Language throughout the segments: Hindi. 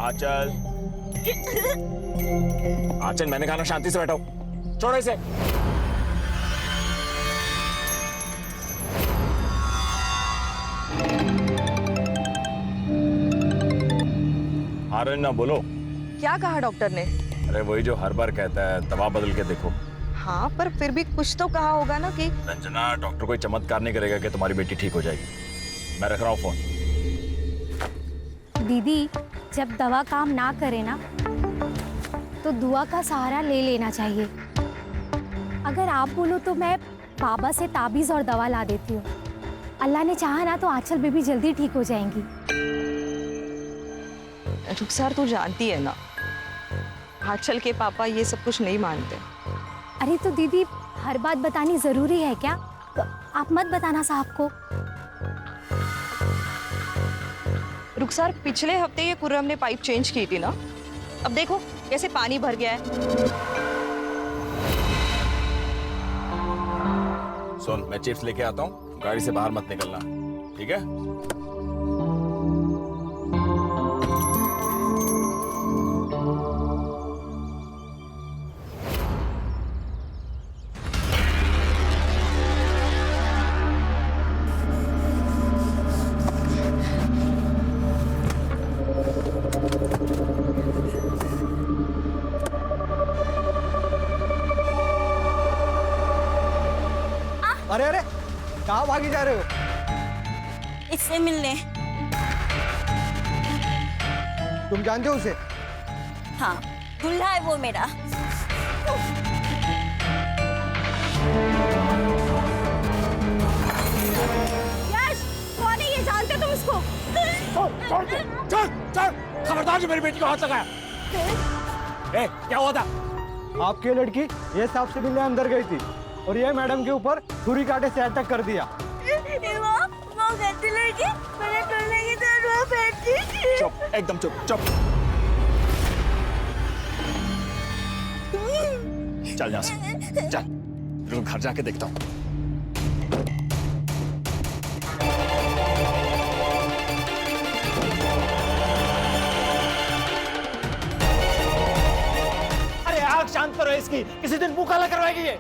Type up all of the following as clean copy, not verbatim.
आंचल, आंचल, मैंने कहा ना शांति से बैठो। छोड़ो इसे। आर्यन, ना बोलो। क्या कहा डॉक्टर ने? अरे वही जो हर बार कहता है, दवा बदल के देखो। हाँ, पर फिर भी कुछ तो कहा होगा ना कि रंजना, डॉक्टर कोई चमत्कार नहीं करेगा कि तुम्हारी बेटी ठीक हो जाएगी। मैं रख रहा हूँ फोन। दीदी, जब दवा काम ना करे ना तो दुआ का सहारा ले लेना चाहिए। अगर आप बोलो तो मैं बाबा से ताबीज और दवा ला देती हूँ। अल्लाह ने चाहा ना तो आंचल बेबी जल्दी ठीक हो जाएंगी। रुखसार, तू जानती है ना, आंचल के पापा ये सब कुछ नहीं मानते। अरे तो दीदी, हर बात बतानी जरूरी है क्या? तो आप मत बताना साहब को। रुखसार, पिछले हफ्ते ये खुर्रम ने पाइप चेंज की थी ना, अब देखो कैसे पानी भर गया है। सुन, मैं चिप्स लेके आता हूँ, गाड़ी से बाहर मत निकलना, ठीक है? अरे अरे, कहाँ भागी जा रहे हो? इससे मिलने। तुम जानते हो उसे? हाँ, दूल्हा है वो मेरा। यश, कौन है ये? जानते तुम इसको? चल चल, खबरदार जो मेरी बेटी को हाथ लगाया। ए, क्या हुआ था? आपकी लड़की ये साहब से मिलने अंदर गई थी और ये मैडम के ऊपर छुरी कांटे से अटैक कर दिया। वो गंदी लड़की मेरे टोले की तरफ बैठी थी। चुप, एकदम चुप, चुप। चल यहाँ से, चल। रुक, घर जाके देखता हूँ। अरे आग शांत करो इसकी, किसी दिन मुंह काला करवाएगी ये।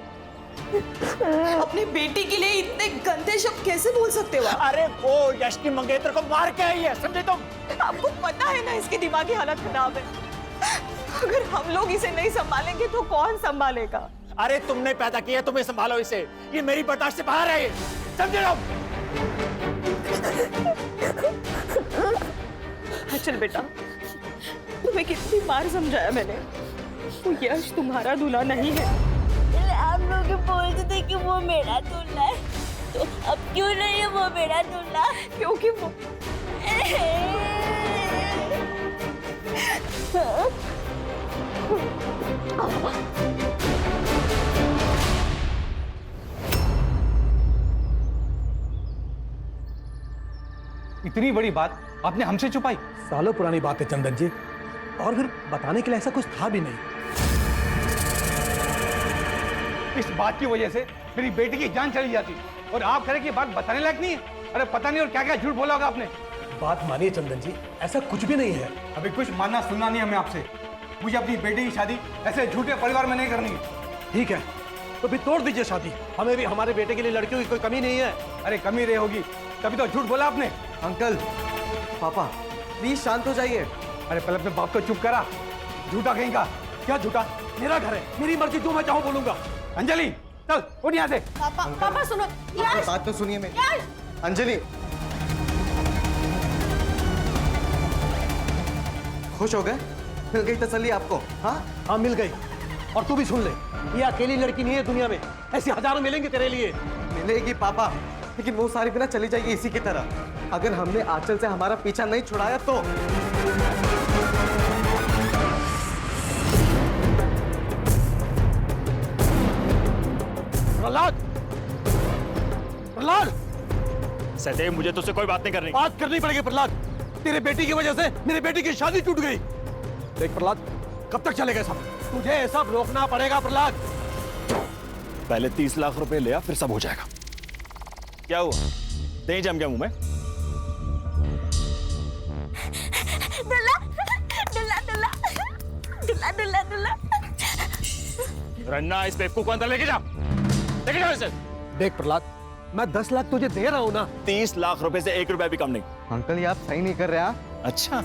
अपनी बेटी के लिए इतने गंदे शब्द कैसे बोल सकते हो आप? अरे वो यश की मंगेतर को मार के आई है, समझे तुम? आपको पता है ना इसकी दिमागी हालत खराब है। अगर हम लोग इसे नहीं संभालेंगे तो कौन संभालेगा? अरे तुमने पैदा किया, तुम्हें संभालो इसे। ये मेरी बर्दाश्त से बाहर है, समझे तुम? चल बेटा, तुम्हें कितनी बार समझाया मैंने, वो यश तुम्हारा दूल्हा नहीं है। आप लोग बोलते थे कि वो मेरा दूल्हा है, तो अब क्यों नहीं है वो मेरा दूल्हा? क्योंकि वो इतनी बड़ी बात आपने हमसे छुपाई? सालों पुरानी बात है चंदन जी, और फिर बताने के लिए ऐसा कुछ था भी नहीं। इस बात की वजह से मेरी बेटी की जान चली जाती और आप कह रहे कि ये बात बताने लायक नहीं है। अरे पता नहीं और क्या क्या झूठ बोला होगा आपने। बात मानिए चंदन जी, ऐसा कुछ भी नहीं है। अभी कुछ मानना सुनना नहीं हमें आपसे। मुझे अपनी बेटी की शादी ऐसे झूठे परिवार में नहीं करनी है। ठीक है, तो फिर तोड़ दीजिए शादी। हमें भी हमारे बेटे के लिए लड़कियों की कोई कमी नहीं है। अरे कमी रही होगी, तभी तो झूठ बोला आपने। अंकल, पापा, प्लीज शांत हो जाइए। अरे पहले अपने बाप को चुप करा, झूठा कहेगा। क्या झूठा? मेरा घर है, मेरी मर्जी, जो मैं चाहूँ बोलूंगा। अंजलि चल उठ यहाँ से। पापा सुनो। यश, बात तो सुनिए मेरी। यश, अंजलि, खुश हो गए? मिल गई तसल्ली आपको? हाँ हाँ, मिल गई। और तू भी सुन ले, ये अकेली लड़की नहीं है दुनिया में, ऐसी हजारों मिलेंगे तेरे लिए। मिलेगी पापा, लेकिन वो सारी बिना चली जाएगी इसी की तरह। अगर हमने आंचल से हमारा पीछा नहीं छुड़ाया तो। प्रहलाद, प्रहलाद, सदैव मुझे तुझसे कोई बात नहीं करनी। बात करनी पड़ेगी प्रहलाद। तेरे बेटी की वजह से मेरी बेटी की शादी टूट गई। देख प्रहलाद, कब तक चलेगा सब? तुझे ये सब रोकना पड़ेगा प्रहलाद। पहले 30 लाख रुपए लिया, फिर सब हो जाएगा। क्या हुआ? दही जम गया मुंह में? दुल्ला दुल्ला दुल्ला दुल्ला दुल्ला दुल्ला। रन्ना, इस बेवकूफ को अंदर लेके जाओ इसे। देख प्रहलाद, मैं 10 लाख तुझे दे रहा हूँ ना। 30 लाख रुपए से 1 रुपया भी कम नहीं। अंकल ये आप सही नहीं कर रहे हैं। अच्छा,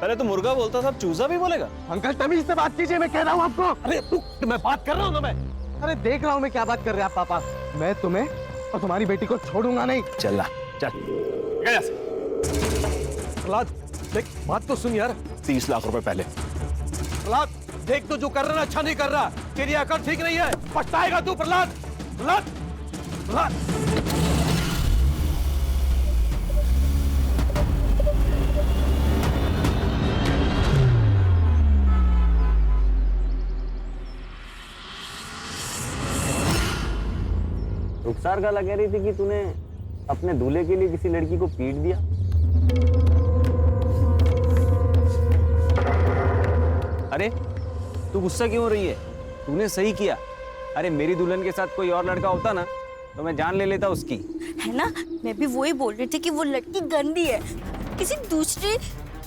पहले तो मुर्गा बोलता था, अब चूजा भी बोलेगा? अंकल तमीज से बात कीजिए, मैं कह रहा हूँ आपको। अरे तू, मैं बात कर रहा हूँ ना मैं। अरे देख रहा हूँ मैं क्या बात कर रहे हैं आप पापा। मैं तुम्हें और तुम्हारी बेटी को छोड़ूंगा नहीं। चल चल प्रहलाद देख, बात तो सुन यार। 30 लाख रुपए पहले। प्रहलाद देख, तो जो कर रहा है अच्छा नहीं कर रहा। तेरी अकल ठीक नहीं है, पछताएगा तू प्रहलाद। प्रहलाद, प्रहलाद। रुखसार गाला कह रही थी कि तूने अपने दूल्हे के लिए किसी लड़की को पीट दिया। अरे तू गुस्सा क्यों हो रही है? तूने सही किया। अरे मेरी दुल्हन के साथ कोई और लड़का होता ना तो मैं जान ले लेता उसकी। है ना, मैं भी वही बोल रही थी कि वो लड़की गंदी है। किसी दूसरे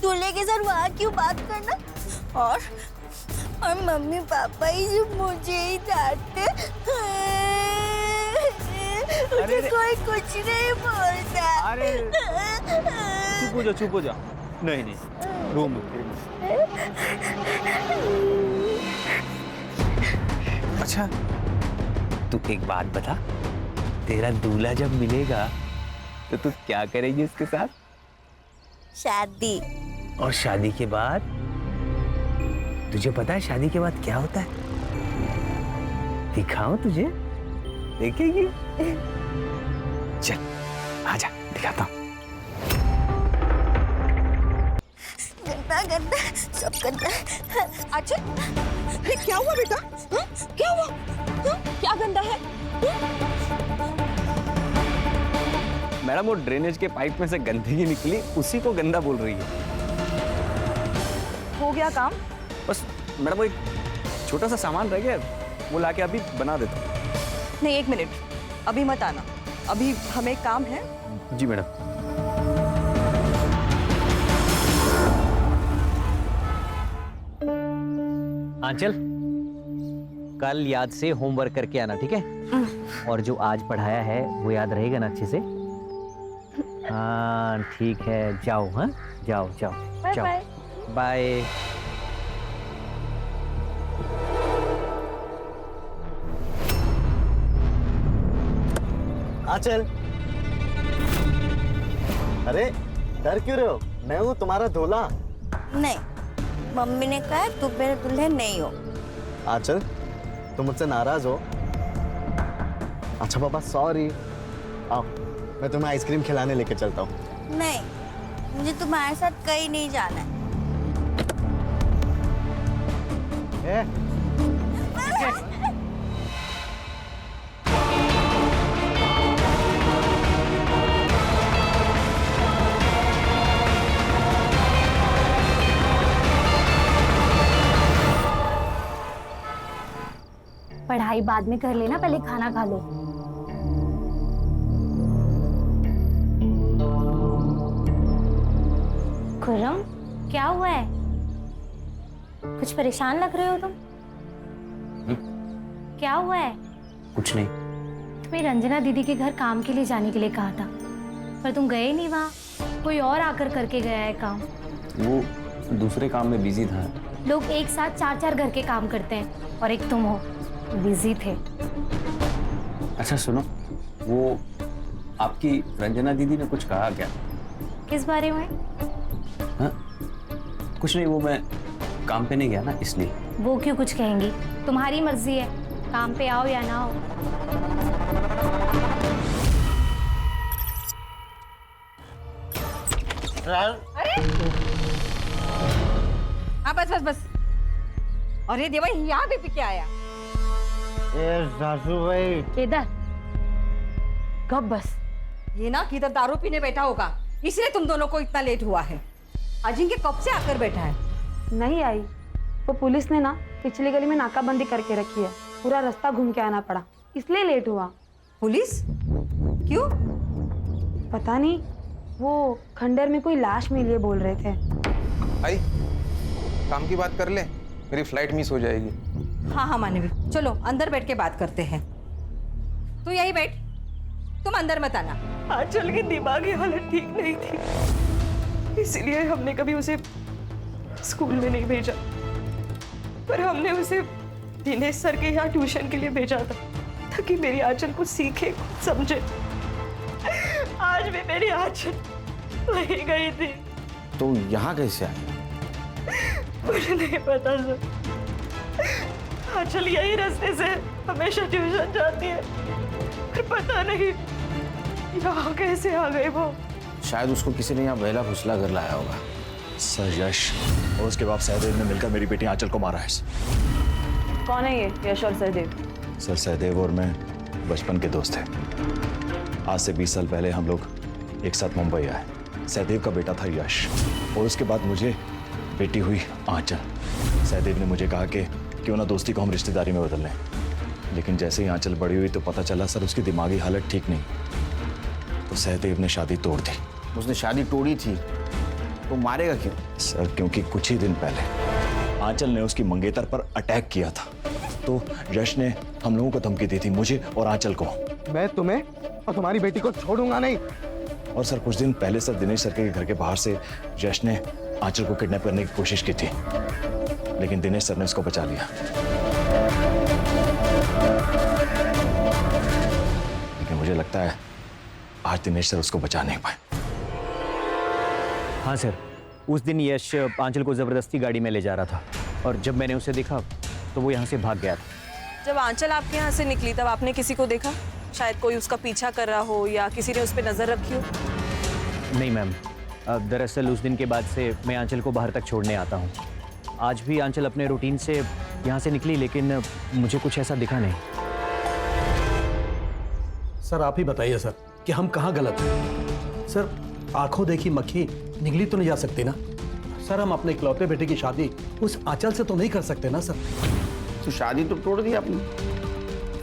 दूल्हे के साथ वहाँ क्यों बात करना। और मम्मी पापा ही जो मुझे ही डांटते। अरे कोई कुछ नहीं बोलता। अरे चुप हो जा। नहीं नहीं, रूम अच्छा तू एक बात बता, तेरा दूल्हा जब मिलेगा तो तू क्या करेगी उसके साथ? शादी। और शादी के बाद तुझे पता है शादी के बाद क्या होता है? दिखाऊं तुझे? देखेगी? चल आजा दिखाता हूं। गंदा गंदा सब गंदा। अच्छा ये क्या हुआ बेटा? क्या हुआ? क्या गंदा है? मैडम वो ड्रेनेज के पाइप में से गंदगी निकली, उसी को गंदा बोल रही है। हो गया काम? बस मैडम वो एक छोटा सा सामान रह गया, वो लाके अभी बना देता हूं। नहीं, 1 मिनट, अभी मत आना, अभी हमें काम है। जी मैडम। आंचल, कल याद से होमवर्क करके आना, ठीक है? और जो आज पढ़ाया है वो याद रहेगा ना अच्छे से? हाँ ठीक है, जाओ। हाँ जाओ जाओ जाओ, बाय। आंचल, अरे डर क्यों रहे हो? मैं हूँ तुम्हारा दूल्हा। नहीं, मम्मी ने कहा तुम मेरे दूल्हे नहीं हो। आंचल तुम मुझसे नाराज हो? अच्छा पापा सॉरी। आओ मैं तुम्हें आइसक्रीम खिलाने लेके चलता हूँ। नहीं, मुझे तुम्हारे साथ कहीं नहीं जाना है। पढ़ाई बाद में कर लेना, पहले खाना खा लो। खुर्रम, क्या हुआ है? कुछ परेशान लग रहे हो तुम। क्या हुआ है? कुछ नहीं। तुम्हें रंजना दीदी के घर काम के लिए जाने के लिए कहा था, पर तुम गए नहीं वहाँ। कोई और आकर करके गया है काम। वो दूसरे काम में बिजी था। लोग एक साथ 4-4 घर के काम करते हैं और एक तुम हो, बिजी थे। अच्छा सुनो, वो आपकी रंजना दीदी ने कुछ कहा क्या? किस बारे में? हाँ कुछ नहीं, वो मैं काम पे नहीं गया ना इसलिए। वो क्यों कुछ कहेंगी? तुम्हारी मर्जी है, काम पे आओ या ना आओ। हाँ बस। अरे देवा, यहाँ भी पी के आया। सासू भाई केदार, कब बस ये ना किधर दारू पीने बैठा होगा, इसलिए तुम दोनों को इतना लेट हुआ है। अजिंक्य कब से आकर बैठा है? नहीं आई, वो पुलिस ने ना पिछली गली में नाकाबंदी करके रखी है, पूरा रास्ता घूम के आना पड़ा, इसलिए लेट हुआ। पुलिस? क्यों? पता नहीं, वो खंडर में कोई लाश मिली है बोल रहे थे। आई काम की बात कर ले, मेरी फ्लाइट मिस हो जाएगी। हाँ हाँ मानवी, चलो अंदर बैठ के बात करते हैं। तू यही बैठ, तुम अंदर मत आना। आंचल की दिमागी हालत ठीक नहीं थी, इसलिए हमने कभी उसे स्कूल में नहीं भेजा, पर हमने उसे दिनेश सर के यहाँ ट्यूशन के लिए भेजा था ताकि मेरी आंचल कुछ सीखे, कुछ समझे। आज भी मेरी आंचल वहीं गई थी। तो यहाँ कैसे आई? मुझे नहीं पता सर, आंचल यही रास्ते से हमेशा ट्यूशन जाती है, पर पता नहीं यहाँ कैसे आ गई वो। शायद उसको किसी ने यहाँ बहला फुसला कर लाया होगा। सर यश और उसके बाप सहदेव ने मिलकर मेरी बेटी आंचल को मारा है। कौन है ये यश और सहदेव? सर सहदेव और मैं बचपन के दोस्त हैं। आज से 20 साल पहले हम लोग एक साथ मुंबई आए। सहदेव का बेटा था यश और उसके बाद मुझे बेटी हुई आंचल। सहदेव ने मुझे कहा कि क्यों ना दोस्ती को हम रिश्तेदारी में बदल लें, लेकिन जैसे ही आंचल बड़ी हुई तो पता चला सर उसकी दिमागी हालत ठीक नहीं, तो सहदेव ने शादी तोड़ दी। उसने शादी तोड़ी थी तो मारेगा क्यों? सर क्योंकि कुछ ही दिन पहले आंचल ने उसकी मंगेतर पर अटैक किया था, तो यश ने हम लोगों को धमकी दी थी, मुझे और आंचल को। मैं तुम्हें और तुम्हारी बेटी को छोड़ूंगा नहीं। और सर कुछ दिन पहले सर दिनेश सर के घर के बाहर से यश ने आंचल को किडनैप करने की कोशिश की थी, लेकिन दिनेश सर ने उसको बचा लिया। लेकिन मुझे लगता है आज दिनेश सर उसको बचा नहीं पाए। हाँ सर, उस दिन यश आंचल को जबरदस्ती गाड़ी में ले जा रहा था और जब मैंने उसे देखा तो वो यहाँ से भाग गया था। जब आंचल आपके यहाँ से निकली तब आपने किसी को देखा? शायद कोई उसका पीछा कर रहा हो या किसी ने उस पर नजर रखी हो? नहीं मैम, दरअसल उस दिन के बाद से मैं आंचल को बाहर तक छोड़ने आता हूँ। आज भी आंचल अपने रूटीन से यहाँ से निकली, लेकिन मुझे कुछ ऐसा दिखा नहीं। सर आप ही बताइए सर कि हम कहाँ गलत हैं? सर आंखों देखी मक्खी निगली तो नहीं जा सकती ना सर। हम अपने इकलौते बेटे की शादी उस आंचल से तो नहीं कर सकते ना सर। तो शादी तो तोड़ दी आपने,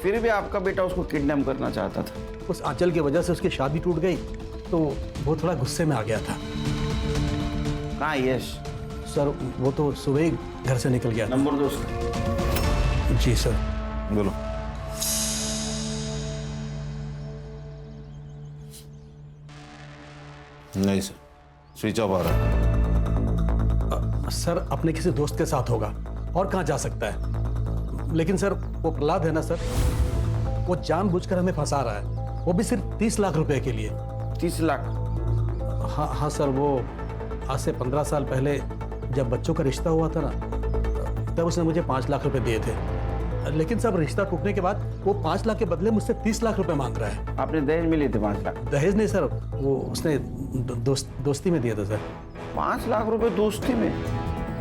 फिर भी आपका बेटा उसको किडनैप करना चाहता था। उस आंचल की वजह से उसकी शादी टूट गई तो वो थोड़ा गुस्से में आ गया था। कहाँ यश? सर वो तो सुबह ही घर से निकल गया। नंबर दो उसका। जी सर। बोलो। नहीं सर, स्विच ऑफ आ रहा है। सर अपने किसी दोस्त के साथ होगा, और कहाँ जा सकता है? लेकिन सर वो प्रहलाद है ना सर, वो जानबूझकर हमें फंसा रहा है, वो भी सिर्फ 30 लाख रुपए के लिए। 30 लाख? हाँ हाँ सर, वो आज से 15 साल पहले जब बच्चों का रिश्ता हुआ था ना, तब उसने मुझे 5 लाख रुपए दिए थे, लेकिन सब रिश्ता टूटने के बाद वो 5 लाख के बदले मुझसे 30 लाख रुपए मांग रहा है। आपने दहेज में लिए थे 5 लाख? दहेज नहीं सर, वो उसने दोस्ती में दिया था सर। 5 लाख रुपए दोस्ती में?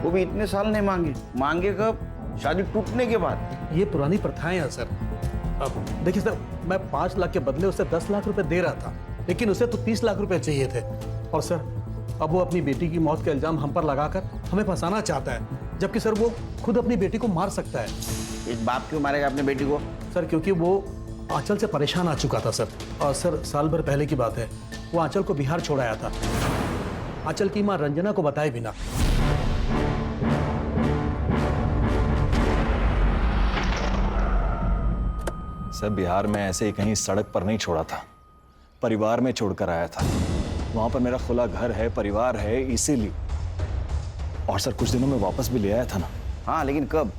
वो भी इतने साल नहीं मांगे? मांगे कब? शादी टूटने के बाद? ये पुरानी प्रथाएं हैं सर। अब देखिए सर, मैं 5 लाख के बदले उसे 10 लाख रुपए दे रहा था, लेकिन उसे तो 30 लाख रुपए चाहिए थे। और सर अब वो अपनी बेटी की मौत का इल्जाम हम पर लगाकर हमें फंसाना चाहता है, जबकि सर वो खुद अपनी बेटी को मार सकता है। एक बाप क्यों मारेगा अपने बेटी को? सर क्योंकि वो आंचल से परेशान आ चुका था सर। और सर साल भर पहले की बात है, वो आंचल को बिहार छोड़ आया था, आंचल की मां रंजना को बताए बिना। सर बिहार में ऐसे ही कहीं सड़क पर नहीं छोड़ा था, परिवार में छोड़कर आया था। वहां पर मेरा खुला घर है, परिवार है, इसीलिए। और सर कुछ दिनों में वापस भी ले आया था ना। हाँ लेकिन कब?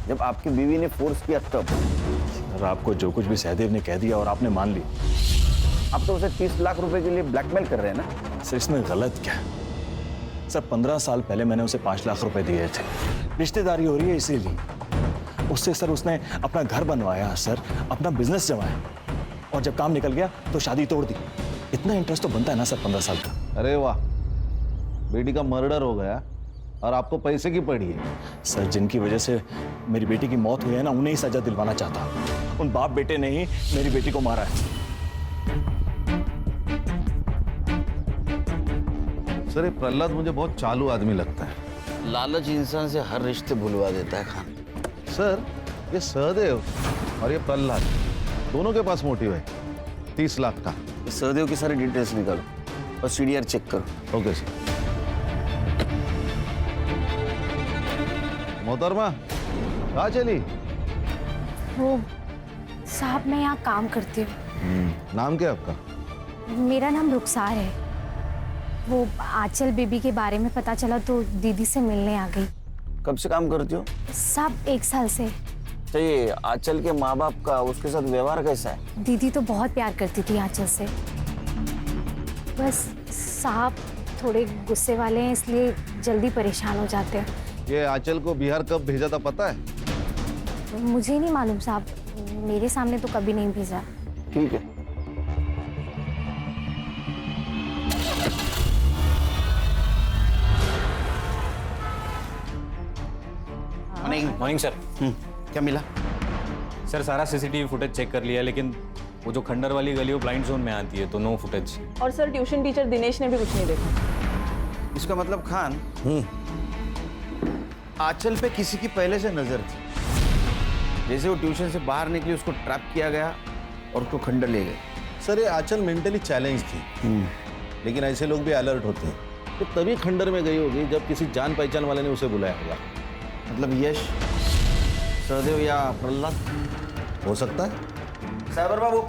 जब आपकी बीवी ने फोर्स किया तब? सर आपको जो कुछ भी सहदेव ने कह दिया और आपने मान ली। आप तो उसे 30 लाख रुपए के लिए ब्लैकमेल कर रहे हैं ना? सर इसमें गलत क्या है? सर 15 साल पहले मैंने उसे 5 लाख रुपए दिए थे, रिश्तेदारी हो रही है इसीलिए। उससे सर उसने अपना घर बनवाया, सर अपना बिजनेस जमाया, और जब काम निकल गया तो शादी तोड़ दी। इतना इंटरेस्ट तो बनता है ना सर 15 साल का। अरे वाह, बेटी का मर्डर हो गया और आपको पैसे की पड़ी है। सर जिनकी वजह से मेरी बेटी की मौत हुई है ना, उन्हें ही सजा दिलवाना चाहता। उन बाप बेटे ने ही मेरी बेटी को मारा है। सर ये प्रहलाद मुझे बहुत चालू आदमी लगता है। लालच इंसान से हर रिश्ते भुलवा देता है खान। सर ये सहदेव और ये प्रहलाद दोनों के पास मोटिव है 30 लाख का। सहदेव की सारी डिटेल्स निकालो और सीडीआर चेक करो। Okay sir. मोहतरमा कहाँ चली? वो साहब मैं यहाँ काम करती हूँ। नाम क्या है आपका? मेरा नाम रुखसार है। वो आंचल बेबी के बारे में पता चला तो दीदी से मिलने आ गई। कब से काम करती हो? सब 1 साल से। तो ये आंचल के माँ बाप का उसके साथ व्यवहार कैसा है? दीदी तो बहुत प्यार करती थी आंचल से। बस साहब थोड़े गुस्से वाले हैं, इसलिए जल्दी परेशान हो जाते हैं। ये आंचल को बिहार कब भेजा था पता है? मुझे नहीं मालूम साहब, मेरे सामने तो कभी नहीं भेजा। ठीक है। Morning sir. क्या मिला? सर सारा सीसीटीवी फुटेज चेक कर लिया, लेकिन वो जो खंडर वाली गली वो ब्लाइंड जोन में आती है, तो नो फुटेज। और सर ट्यूशन टीचर दिनेश ने भी कुछ नहीं देखा। इसका मतलब खान आंचल पे किसी की पहले से नजर थी। जैसे वो ट्यूशन से बाहर निकली उसको ट्रैप किया गया और उसको खंडर ले गए। सर ये आंचल मेंटली चैलेंज थी, लेकिन ऐसे लोग भी अलर्ट होते हैं। तो तभी खंडर में गई होगी जब किसी जान पहचान वाले ने उसे बुलाया होगा। मतलब यश, सहदेव या प्रहलाद हो सकता है। साइबर बाबू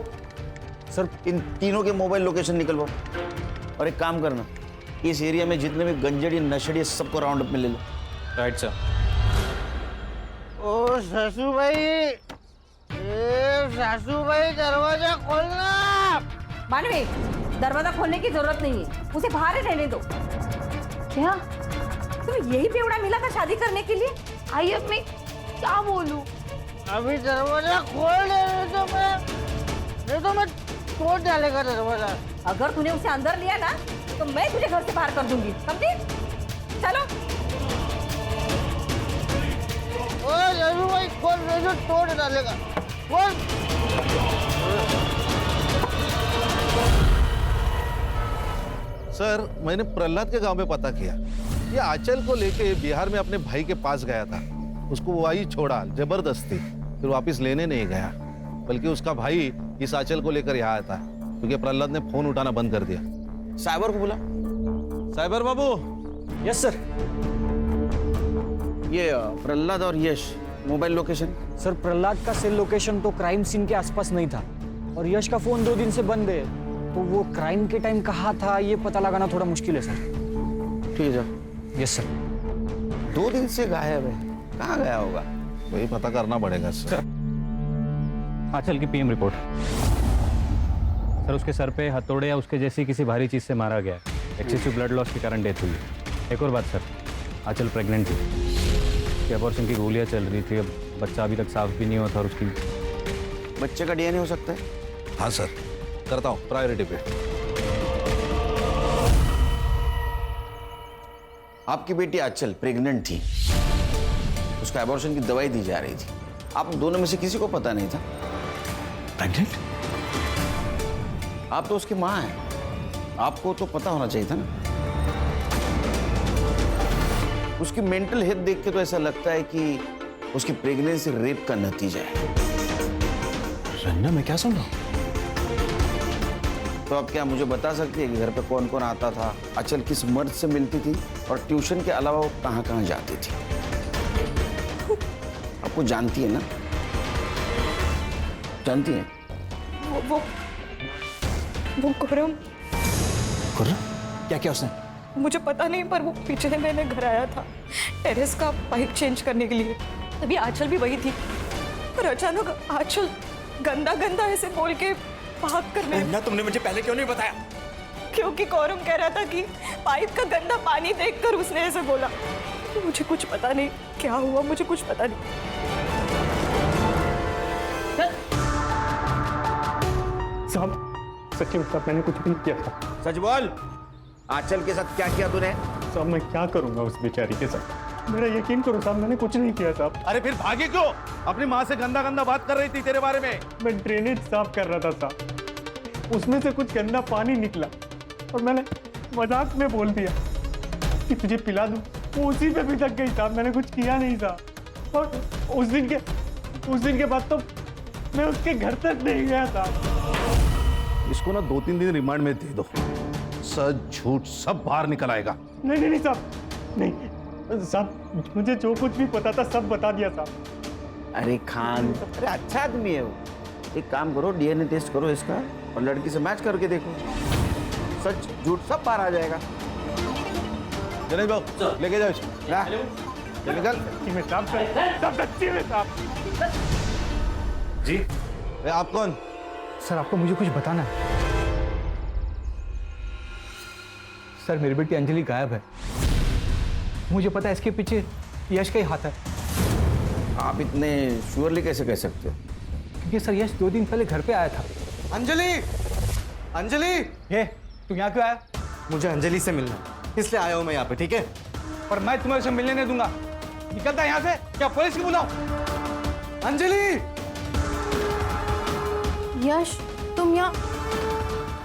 सर इन तीनों के मोबाइल लोकेशन निकलवाओ और एक काम करना, इस एरिया में जितने भी गंजड़ी नशड़ी सबको राउंड अप में ले लो। Right sir. ओ सासू भाई, सासू भाई दरवाजा खोलना। मानवी, दरवाजा खोलने की जरूरत नहीं है, उसे बाहर ही रहने दो। क्या तुम्हें यही बेवड़ा मिला था शादी करने के लिए? आई अब मैं क्या बोलूं? अभी दरवाजा खोल दे, नहीं तो मैं तोड़ डालेगा दरवाजा। अगर तूने उसे अंदर लिया ना तो मैं तुझे घर से बाहर कर दूंगी, समझी? चलो। ओ सासू भाई खोल, नहीं तो तोड़ डालेगा। खोल। सर मैंने प्रहलाद के गांव में पता किया, ये आंचल को लेके बिहार में अपने भाई के पास गया था। उसको वही छोड़ा जबरदस्ती, फिर वापस लेने नहीं गया, बल्कि उसका भाई इस आंचल को लेकर यहाँ आया था, क्योंकि प्रहलाद ने फोन उठाना बंद कर दिया। साइबर को बुला। साइबर बाबू। Yes sir. ये प्रहलाद और Yash mobile location? Sir Prahlad का सेल लोकेशन तो क्राइम सीन के आसपास नहीं था, और यश का फोन 2 दिन से बंद है, तो वो क्राइम के टाइम कहाँ था ये पता लगाना थोड़ा मुश्किल है सर। ठीक है जाओ। Yes sir. 2 दिन से गायब है, कहाँ गया होगा? वही पता करना पड़ेगा सर। आंचल की पीएम रिपोर्ट। सर उसके सर पे हथौड़े या उसके जैसी किसी भारी चीज से मारा गया। एक्सेसिव ब्लड लॉस के कारण डेथ हुई है। एक और बात सर, आंचल प्रेग्नेंट थी, अबॉर्शन की गोलियां चल रही थी, अब बच्चा अभी तक साफ भी नहीं हुआ था, और उसकी बच्चे का डीएनए हो सकता है? हाँ सर, करता हूँ प्रायोरिटी पे। आपकी बेटी आंचल प्रेग्नेंट थी, उसका एबॉर्शन की दवाई दी जा रही थी, आप दोनों में से किसी को पता नहीं था? प्रेग्नेंट? आप तो उसकी माँ हैं, आपको तो पता होना चाहिए था ना। उसकी मेंटल हेल्थ देख के तो ऐसा लगता है कि उसकी प्रेगनेंसी रेप का नतीजा है। रन्ना मैं क्या सुन रहा हूँ? तो आप क्या मुझे बता सकती है कि घर पे कौन कौन आता था, आंचल किस मर्द से मिलती थी, और ट्यूशन के अलावा वो कहाँ कहाँ जाती थी? आपको जानती है ना? जानती है? वो गौरव। क्या क्या उसने? मुझे पता नहीं, पर वो पिछले महीने घर आया था टेरेस का पाइप चेंज करने के लिए, तभी आंचल भी वही थी, पर अचानक आंचल गंदा गंदा ऐसे बोल के भाग करने। ना तुमने मुझे पहले क्यों नहीं बताया? क्योंकि गौरव कह रहा था कि पाइप का गंदा पानी देखकर उसने ऐसे बोला। मुझे कुछ पता नहीं क्या हुआ, मुझे कुछ पता नहीं। साहब सच्ची में मैंने कुछ भी नहीं किया था। सच बोल, आंचल के साथ क्या किया तूने? साहब मैं क्या करूंगा उस बेचारी के साथ, मेरा यकीन करो साहब, मैंने कुछ नहीं किया साहब। अरे फिर भागी क्यों? अपनी माँ से गंदा गंदा बात कर रही थी तेरे बारे में। मैं ड्रेनेज साफ कर रहा था साहब, उसमें से कुछ गंदा पानी निकला और मैंने मजाक में बोल दिया कि तुझे पिला दूं, वो उसी पे भी थक गई साहब, मैंने कुछ किया नहीं साहब। और उस दिन के बाद तो मैं उसके घर तक नहीं गया साहब। इसको ना 2-3 दिन रिमांड में दे दो, सच झूठ सब बाहर निकल आएगा। नहीं साहब, नहीं, साहब मुझे जो कुछ भी पता था सब बता दिया साहब। अरे खान, अरे अच्छा आदमी है वो। एक काम करो, डीएनए टेस्ट करो इसका और लड़की से मैच करके देखो, सच झूठ सब बाहर आ जाएगा। गणेश बाबू लेके जाओ इसको। चल निकल। सब सच्ची में साहब। जी आप कौन? सर आपको मुझे कुछ बताना है। सर मेरी बेटी अंजलि गायब है। मुझे पता है इसके पीछे यश का ही हाथ है। आप इतने श्योरली कैसे कह सकते हो? क्योंकि सर यश 2 दिन पहले घर पे आया था। अंजलि, अंजलि, ये तू यहाँ क्यों आया? मुझे अंजलि से मिलना है, इसलिए आया हूँ मैं यहाँ पे, ठीक है? पर मैं तुम्हें उसे मिलने नहीं दूंगा। निकलता यहाँ से, क्या पुलिस की बुलाओ? अंजलि! यश तुम यहाँ?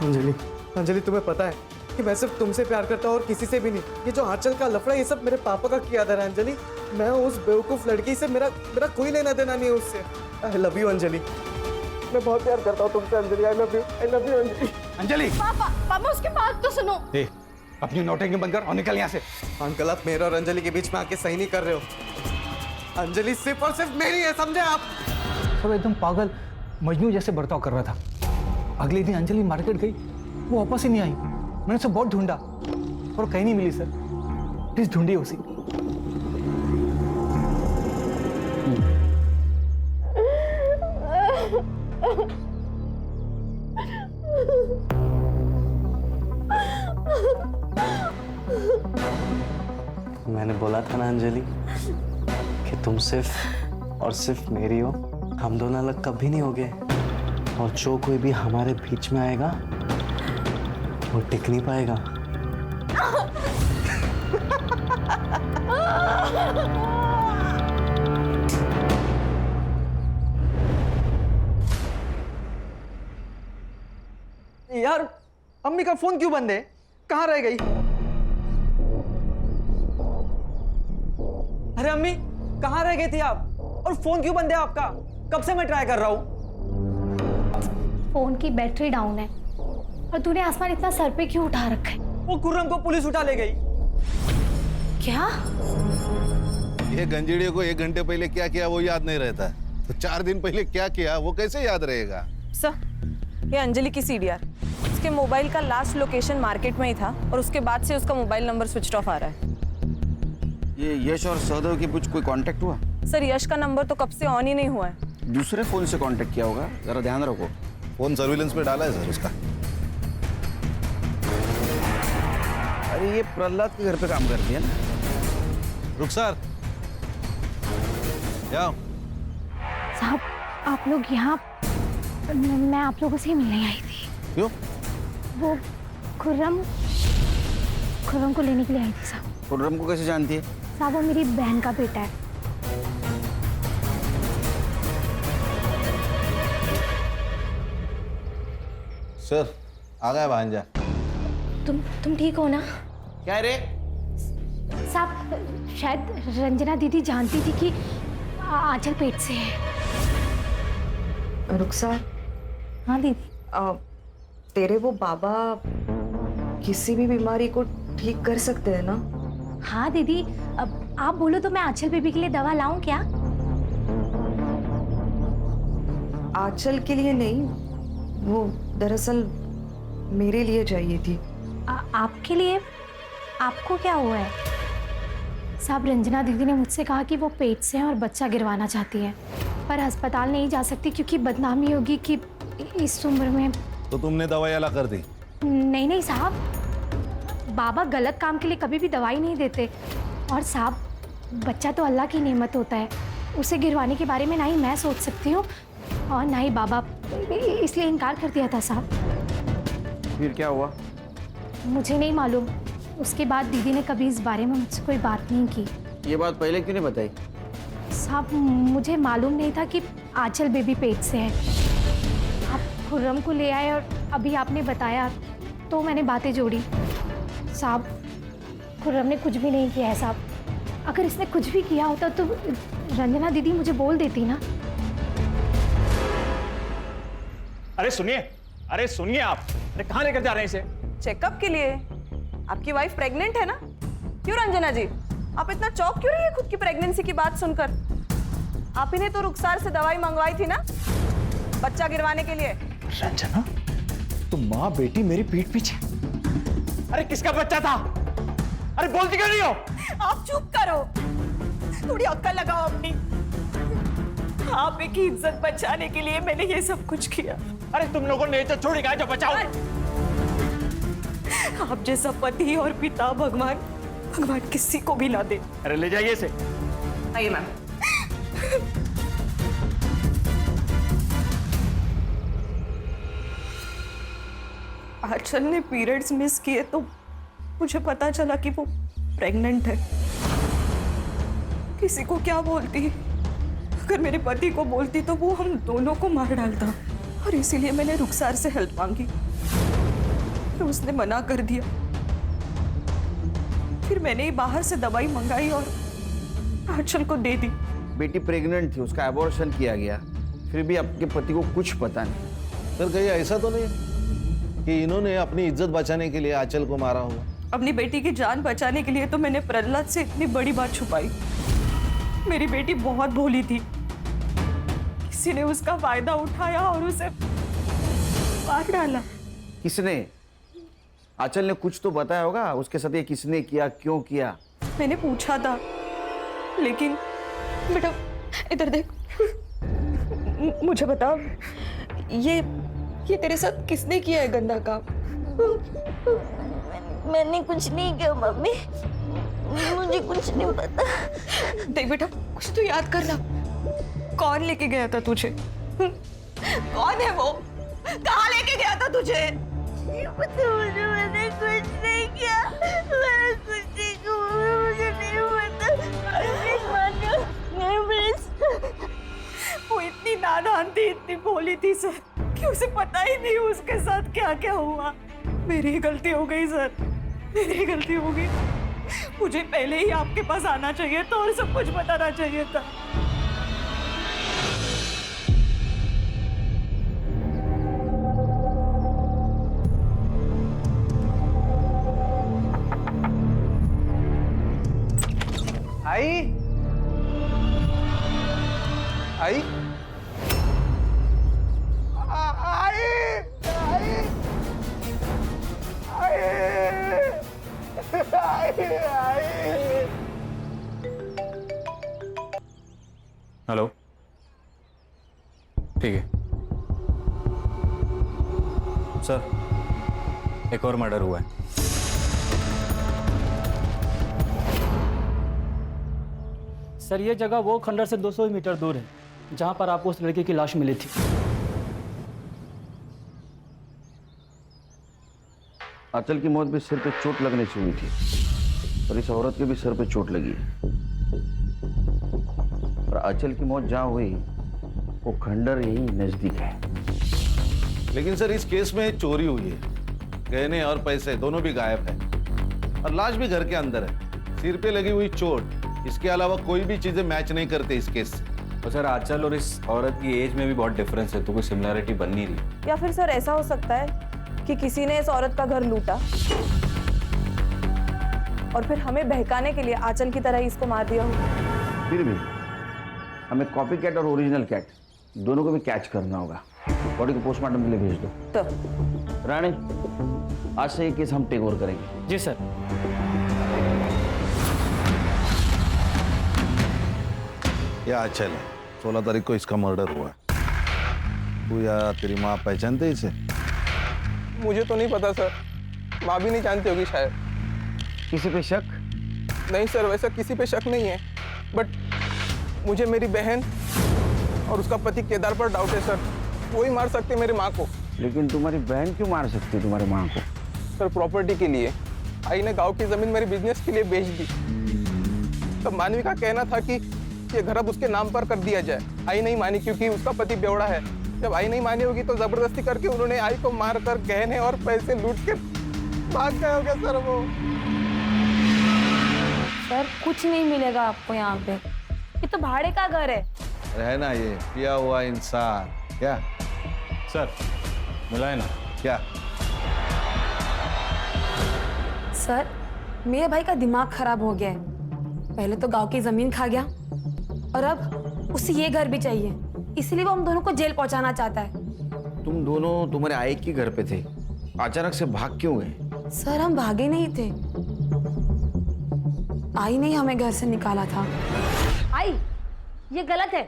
अंजलि, अंजलि तुम्हें पता है कि मैं सिर्फ तुमसे प्यार करता हूँ और किसी से भी नहीं। ये जो आंचल का लफड़ा, ये सब मेरे पापा का किया था अंजलि। मैं उस बेवकूफ लड़की से मेरा कोई लेना देना नहीं है उससे। आई लव यू अंजलि, मैं बहुत प्यार करता हूँ तुमसे Anjali. I love you Anjali. Anjali पापा उसकी बात तो सुनो। अपनी नौटंकी बंद कर और निकल यहाँ से। अंकल आप मेरे और अंजलि के बीच में आके सही नहीं कर रहे हो। अंजलि सिर्फ और सिर्फ मेरी है, समझे आप? सब एकदम पागल मजनू जैसे बर्ताव कर रहा था। अगले दिन अंजलि मार्केट गई, वो वापस ही नहीं आई। मैंने उसे बहुत ढूंढा और कहीं नहीं मिली सर। प्लीज ढूंढिए उसे। मैंने बोला था ना अंजलि कि तुम सिर्फ और सिर्फ मेरी हो। हम दोनों अलग कभी नहीं होंगे और जो कोई भी हमारे बीच में आएगा वो टिक नहीं पाएगा। यार अम्मी का फोन क्यों बंद है? कहाँ रह गई? अरे अम्मी कहाँ रह गई थी आप? और फोन क्यों बंद है आपका? कब से मैं ट्राई कर रहा हूँ। फोन की बैटरी डाउन है और तूने आसमान इतना सर पे क्यों उठा रखा है? वो खुर्रम को पुलिस उठा ले गई। क्या? ये गंजेड़ियों को 1 घंटे पहले क्या किया वो याद नहीं रहता, तो 4 दिन पहले क्या किया वो कैसे याद रहेगा? सर ये अंजलि की सीडीआर। उसके मोबाइल का लास्ट लोकेशन मार्केट में ही था और उसके बाद से उसका मोबाइल नंबर स्विच ऑफ आ रहा है। ये यश और सहदेव के कुछ कोई कांटेक्ट हुआ? सर यश का नंबर तो कब से ऑन ही नहीं हुआ है। दूसरे फोन से कांटेक्ट किया होगा, जरा ध्यान रखो। फोन सर्विलेंस पे डाला है सर उसका। अरे ये प्रहलाद के घर पे काम करती है ना? रुखसार क्या? साहब आप लोग यहाँ? मैं आप लोगों से ही मिलने आई थी। क्यों? वो खुर्रम को लेने के लिए आई थी साहब। खुर्रम को कैसे जानती है? साहब वो मेरी बहन का बेटा है। सर आ गया भांजा। तुम ठीक हो ना? क्या रे? साहब शायद रंजना दीदी जानती थी कि आंचल पेट से है। रुखसार। हाँ दीदी। तेरे वो बाबा किसी भी बीमारी को ठीक कर सकते हैं ना? हाँ दीदी, अब आप बोलो तो मैं आंचल बेबी के लिए दवा लाऊं क्या? आंचल के लिए नहीं, वो दरअसल मेरे लिए चाहिए थी। आपके लिए? आपको क्या हुआ है? साहब रंजना दीदी ने मुझसे कहा कि वो पेट से है और बच्चा गिरवाना चाहती है, पर अस्पताल नहीं जा सकती क्योंकि बदनामी होगी कि इस उम्र में। तो तुमने दवाई अला कर दी? नहीं साहब, बाबा गलत काम के लिए कभी भी दवाई नहीं देते। और साहब बच्चा तो अल्लाह की नेमत होता है, उसे गिरवाने के बारे में ना ही मैं सोच सकती हूँ और ना ही बाबा, इसलिए इनकार कर दिया था साहब। फिर क्या हुआ? मुझे नहीं मालूम। उसके बाद दीदी ने कभी इस बारे में मुझसे कोई बात नहीं की। ये बात पहले क्यों नहीं बताई? साहब मुझे मालूम नहीं था कि आंचल बेबी पेट से है। आप खुर्रम को ले आए और अभी आपने बताया तो मैंने बातें जोड़ी। साहब खुर्रम ने कुछ भी नहीं किया है साहब। अगर इसने कुछ भी किया होता तो रंजना दीदी मुझे बोल देती ना। अरे सुनिए आप, अरे कहाँ लेकर जा रहे हैं इसे? चेकअप के लिए। आपकी वाइफ प्रेग्नेंट है ना? क्यों रंजना जी, आप इतना चौंक क्यों रही है खुद की प्रेगनेंसी की बात सुनकर? आप ही ने तो रुखसार से दवाई मंगवाई थी ना बच्चा गिरवाने के लिए। रंजना, तो माँ बेटी मेरी पीठ पीछे। अरे किसका बच्चा था? अरे बोलती क्यों नहीं हो? आप चुप करो, थोड़ी अक्ल लगाओ अपनी। आप की इज्जत बचाने के लिए मैंने ये सब कुछ किया। अरे तुम लोगों ने इज्जत छोड़ी का जो बचाओ। आप जैसा पति और पिता भगवान किसी को भी ना दे। अरे ले जाइए इसे। आइए मैम। आंचल ने पीरियड्स मिस किए तो मुझे पता चला कि वो प्रेग्नेंट है। किसी को क्या बोलती, अगर मेरे पति को बोलती तो वो हम दोनों को मार डालता, और इसीलिए मैंने रुखसार से हेल्प मांगी। तो उसने मना कर दिया। फिर मैंने ही बाहर से दवाई मंगाई और आंचल को दे दी। बेटी प्रेग्नेंट थी, उसका एबॉर्शन किया गया, फिर भी आपके पति को कुछ पता नहीं। सर कहीं ऐसा तो नहीं कि इन्होंने अपनी इज्जत बचाने के लिए आंचल को मारा होगा? अपनी बेटी की जान बचाने के लिए तो मैंने प्रहलाद से इतनी बड़ी बात छुपाई। मेरी बेटी बहुत भोली थी, किसी ने उसका फायदा उठाया और उसे मार डाला। किसने? आंचल ने कुछ तो बताया होगा उसके साथ, ये किसने किया, क्यों किया? मैंने पूछा था, लेकिन बेटा इधर देख, मुझे बता, ये तेरे साथ किसने किया है गंदा काम? मैंने कुछ नहीं किया मम्मी, मुझे कुछ नहीं पता। देख बेटा, कुछ तो याद करना। कौन लेके गया था तुझे? कौन है वो? कहाँ लेके गया था तुझे? मुझे मैंने कुछ नहीं किया, मैंने कुछ नहीं किया, मुझे नहीं पता। वो इतनी नादान थी, इतनी भोली थी सर, कि उसे पता ही नहीं उसके साथ क्या क्या हुआ। मेरी ही गलती हो गई सर, मेरी ही गलती हो गई। मुझे पहले ही आपके पास आना चाहिए था और सब कुछ बताना चाहिए था। आई आई हेलो, ठीक है सर, एक और मर्डर हुआ है। सर ये जगह वो खंडर से 200 मीटर दूर है जहां पर आपको उस लड़के की लाश मिली थी। आंचल की मौत भी सिर पे चोट लगने से हुई थी, और इस औरत के भी सिर पे चोट लगी है। और आंचल की मौत जहां हुई वो खंडर यही नजदीक है। लेकिन सर इस केस में चोरी हुई है, गहने और पैसे दोनों भी गायब है, और लाश भी घर के अंदर है। सिर पे लगी हुई चोट, इसके अलावा कोई भी चीजें मैच नहीं करते इस केस से। और सर आंचल और इस औरत की एज में भी बहुत डिफरेंस है, तो कोई सिमिलरिटी बन नहीं रही। या फिर सर ऐसा हो सकता है कि किसी ने इस औरत का घर लूटा और फिर हमें बहकाने के लिए आंचल की तरह ही इसको मार दिया हो। फिर भी हमें कॉपी कैट और ओरिजिनल कैट दोनों को भी कैच करना होगा। बॉडी को पोस्टमार्टम के लिए भेज दो। तो रानी, आज से ये केस हम टेक ओवर करेंगे। जी सर। ये आंचल है, 16 तारीख को इसका मर्डर हुआ। तू या तेरी माँ पहचानते इसे? मुझे तो नहीं पता सर, माँ भी नहीं जानती होगी शायद। किसी पे शक? नहीं सर, वैसा किसी पे शक नहीं है, बट मुझे मेरी बहन और उसका पति केदार पर डाउट है सर। वो ही मार सकते मेरी माँ को। लेकिन तुम्हारी बहन क्यों मार सकती है तुम्हारी माँ को? सर प्रॉपर्टी के लिए। आई ने गांव की जमीन मेरे बिजनेस के लिए बेच दी। तब मानवी का कहना था कि ये घर अब उसके नाम पर कर दिया जाए। आई नहीं मानी क्योंकि उसका पति बेवड़ा है। जब आई नहीं मानी होगी तो जबरदस्ती करके उन्होंने आई को मारकर गहने और पैसे लूट के भाग गए होंगे सर वो। सर कुछ नहीं मिलेगा आपको यहाँ पे, ये तो भाड़े का घर है। है ना ये पिया हुआ इंसान। क्या सर मिला है ना? क्या सर मेरे भाई का दिमाग खराब हो गया है। पहले तो गांव की जमीन खा गया और अब उसे ये घर भी चाहिए, इसलिए वो हम दोनों को जेल पहुंचाना चाहता है। तुम दोनों तुम्हारे आई के घर पे थे, अचानक से भाग क्यों गए? सर हम भागे नहीं थे, आई ने हमें घर से निकाला था। आई, ये गलत है।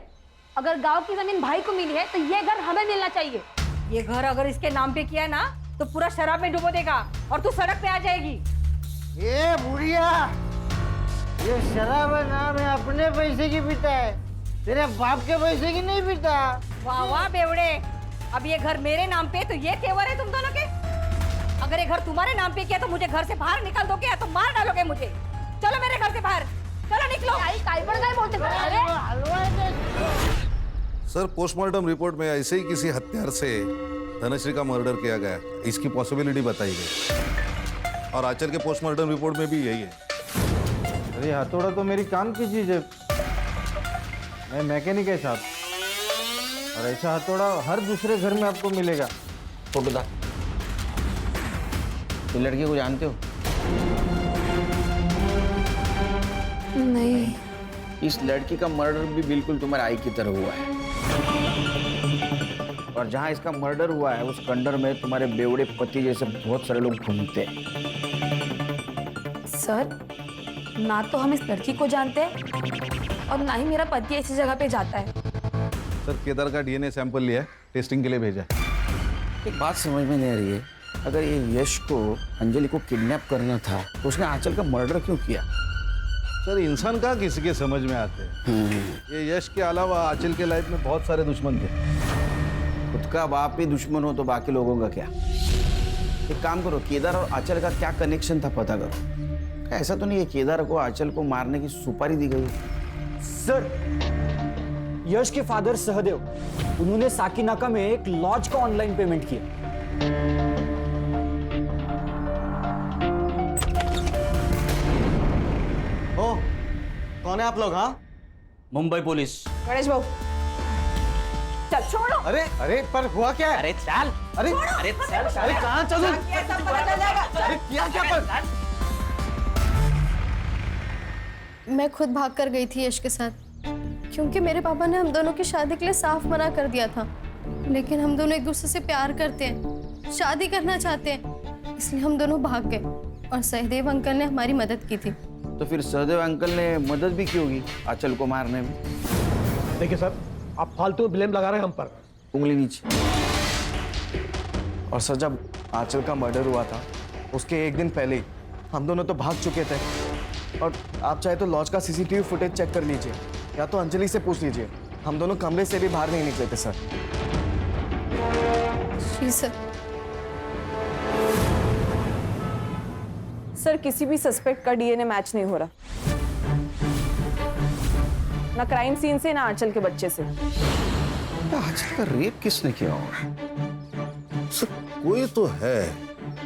अगर गांव की जमीन भाई को मिली है तो ये घर हमें मिलना चाहिए। ये घर अगर इसके नाम पे किया ना तो पूरा शराब में डुबो देगा और तू सड़क पे आ जाएगी। ये बुढ़िया, ये शराब नाम है अपने पैसे की पीता है, तेरे बाप के पैसे की नहीं पीता। वाह वाह बेवड़े, अब ये घर मेरे नाम पे तो ये तेवर है तुम दोनों के। अगर ये घर तुम्हारे नाम पे किया तो मुझे घर से बाहर निकाल दोगे या तो मार डालोगे मुझे। चलो मेरे घर से बाहर, चलो निकलो। आई काय पर काय बोलते सर, पोस्टमार्टम रिपोर्ट में ऐसे ही किसी हत्यार से धनश्री का मर्डर किया गया, इसकी पॉसिबिलिटी बताई गई और आचल के पोस्टमार्टम रिपोर्ट में भी यही है। अरे हथौड़ा तो मेरी काम की चीज है, मैं मैकेनिक है साहब, और ऐसा हथौड़ा हर दूसरे घर में आपको मिलेगा। फोटो दा। ये लड़की को जानते हो? नहीं। इस लड़की का मर्डर भी बिल्कुल तुम्हारे आई की तरह हुआ है, और जहां इसका मर्डर हुआ है उस खंडर में तुम्हारे बेवड़े पति जैसे बहुत सारे लोग घूमते हैं। सर, ना तो हम इस लड़की को जानते हैं और ना ही मेरा पति ऐसी जगह पे जाता है। सर, केदार का डीएनए सैंपल लिया है, टेस्टिंग के लिए भेजा है। एक बात समझ में नहीं आ रही है, अगर ये यश को अंजलि को किडनैप करना था तो उसने आंचल का मर्डर क्यों किया? सर, इंसान कहाँ किसी के समझ में आते हैं। ये यश के अलावा आंचल के लाइफ में बहुत सारे दुश्मन थे। खुद का बाप ही दुश्मन हो तो बाकी लोगों का क्या? एक काम करो, केदार और आंचल का क्या कनेक्शन था पता करो। ऐसा तो नहीं है केदार को आंचल को मारने की सुपारी दी गई? सर, यश के फादर सहदेव, उन्होंने साकिनाका में एक लॉज का ऑनलाइन पेमेंट किया। ओ, कौन है आप लोग? हाँ, मुंबई पुलिस। गणेश भाऊ, चल छोड़ो। अरे अरे, पर हुआ क्या है? अरे चल, अरे अरे चल, अरे कहाँ चलूं? अरे किया क्या पर? मैं खुद भाग कर गई थी यश के साथ, क्योंकि मेरे पापा ने हम दोनों की शादी के लिए साफ मना कर दिया था। लेकिन हम दोनों एक दूसरे से प्यार करते हैं, शादी करना चाहते हैं, इसलिए हम दोनों भाग गए और सहदेव अंकल ने हमारी मदद की थी। तो फिर सहदेव अंकल ने मदद भी की होगी आंचल को मारने में। देखिए सर, आप फालतू ब्लेम लगा रहे हैं हम पर। उंगली नीचे। और सर, जब आंचल का मर्डर हुआ था उसके एक दिन पहले ही हम दोनों तो भाग चुके थे। और आप चाहे तो लॉज का सीसीटीवी फुटेज चेक कर लीजिए या तो अंजलि से पूछ लीजिए, हम दोनों कमरे से भी बाहर नहीं निकले थे सर। जी सर। सर, किसी भी सस्पेक्ट का डीएनए मैच नहीं हो रहा, ना क्राइम सीन से ना आंचल के बच्चे से। आंचल का रेप किसने किया होगा? सर, कोई तो है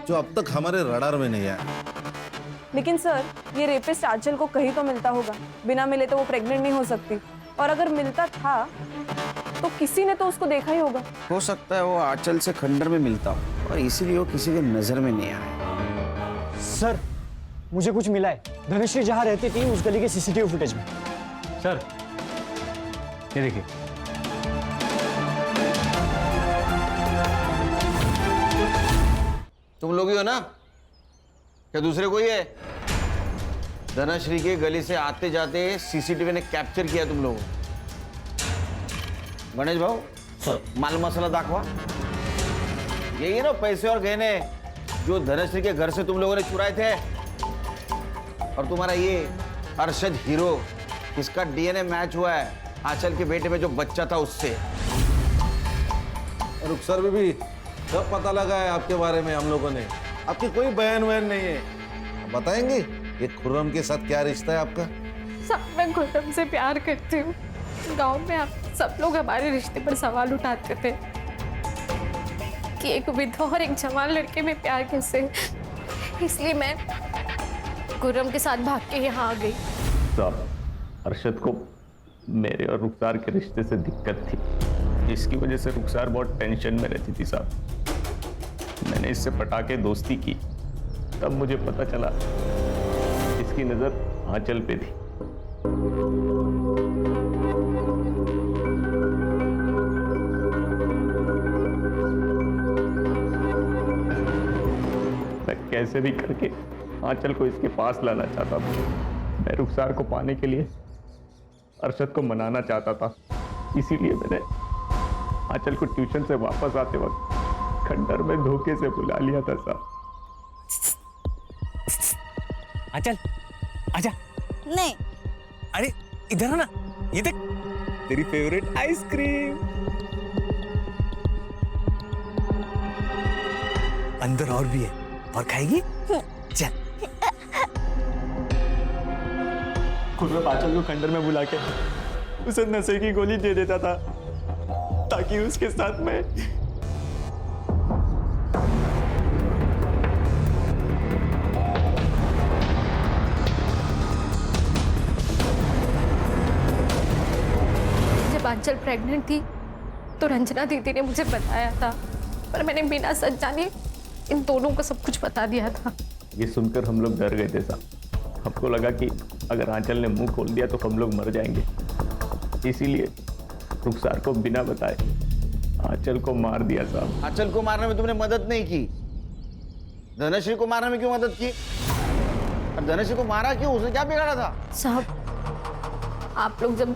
जो अब तक हमारे रडार में नहीं आया। लेकिन सर, ये रेपिस्ट आंचल को कहीं तो मिलता होगा, बिना मिले तो वो प्रेग्नेंट नहीं हो सकती, और अगर मिलता था तो किसी ने तो उसको देखा ही होगा। हो सकता है वो आंचल से खंडर में मिलता हो और इसीलिए वो किसी के नजर में नहीं आया। सर, मुझे कुछ मिला है धनश्री जहां रहती थी उस गली के सीसीटीवी फुटेज में। सर, ये देखिए। तुम लोग ही हो ना? क्या दूसरे कोई है? धनश्री के गली से आते जाते सीसीटीवी ने कैप्चर किया तुम लोगों। गणेश भाऊ, माल मसाला दाखवा। यही ना पैसे और गहने जो धनश्री के घर से तुम लोगों ने चुराए थे। और तुम्हारा ये अरशद हीरो, इसका डीएनए मैच हुआ है आंचल के बेटे में जो बच्चा था उससे। रुखसर भी सब पता लगा है आपके बारे में हम लोगों ने। आपकी कोई बहन वहन नहीं है, बताएंगे ये खुर्रम के साथ क्या रिश्ता है आपका? सब मैं खुर्रम से प्यार करती हूँ। गांव में आप सब लोग हमारे रिश्ते पर सवाल उठाते थे कि एक विधवा और एक जवान लड़के में प्यार कैसे, इसलिए मैं खुर्रम के साथ भाग के यहाँ आ गई। साहब, अरशद को मेरे और रुखसार के रिश्ते से दिक्कत थी, इसकी वजह से रुखसार बहुत टेंशन में रहती थी साहब। मैंने इससे पटा के दोस्ती की, तब मुझे पता चला इसकी नज़र आंचल पे थी। मैं कैसे भी करके आंचल को इसके पास लाना चाहता था। मैं रुखसार को पाने के लिए अरशद को मनाना चाहता था। इसीलिए मैंने आंचल को ट्यूशन से वापस आते वक्त खंडर में धोखे से बुला लिया था साहब। आंचल आजा। नहीं। अरे इधर आ ना, ये देख तेरी फेवरेट आइसक्रीम। अंदर और भी है, और खाएगी? चल। खुद में आंचल को खंडर में बुला के उसे नशे की गोली दे देता था ताकि उसके साथ में जब आंचल प्रेग्नेंट थी तो रंजना दीदी ने मुझे बताया था, पर मैंने बिना सच जाने इन दोनों को सब कुछ बता दिया था। ये सुनकर हम लोग डर गए थे साहब। हमको लगा कि अगर आंचल ने मुंह खोल दिया तो हम लोग मर जाएंगे। इसीलिए रुखसार को बिना बताए आंचल को मार दिया साहब। आंचल को मारने में तुमने मदद नहीं की, धनश्री को मारने में क्यों मदद की? और धनश्री को मारा क्यों? उसने क्या बिगाड़ा था? साहब, आप लोग जब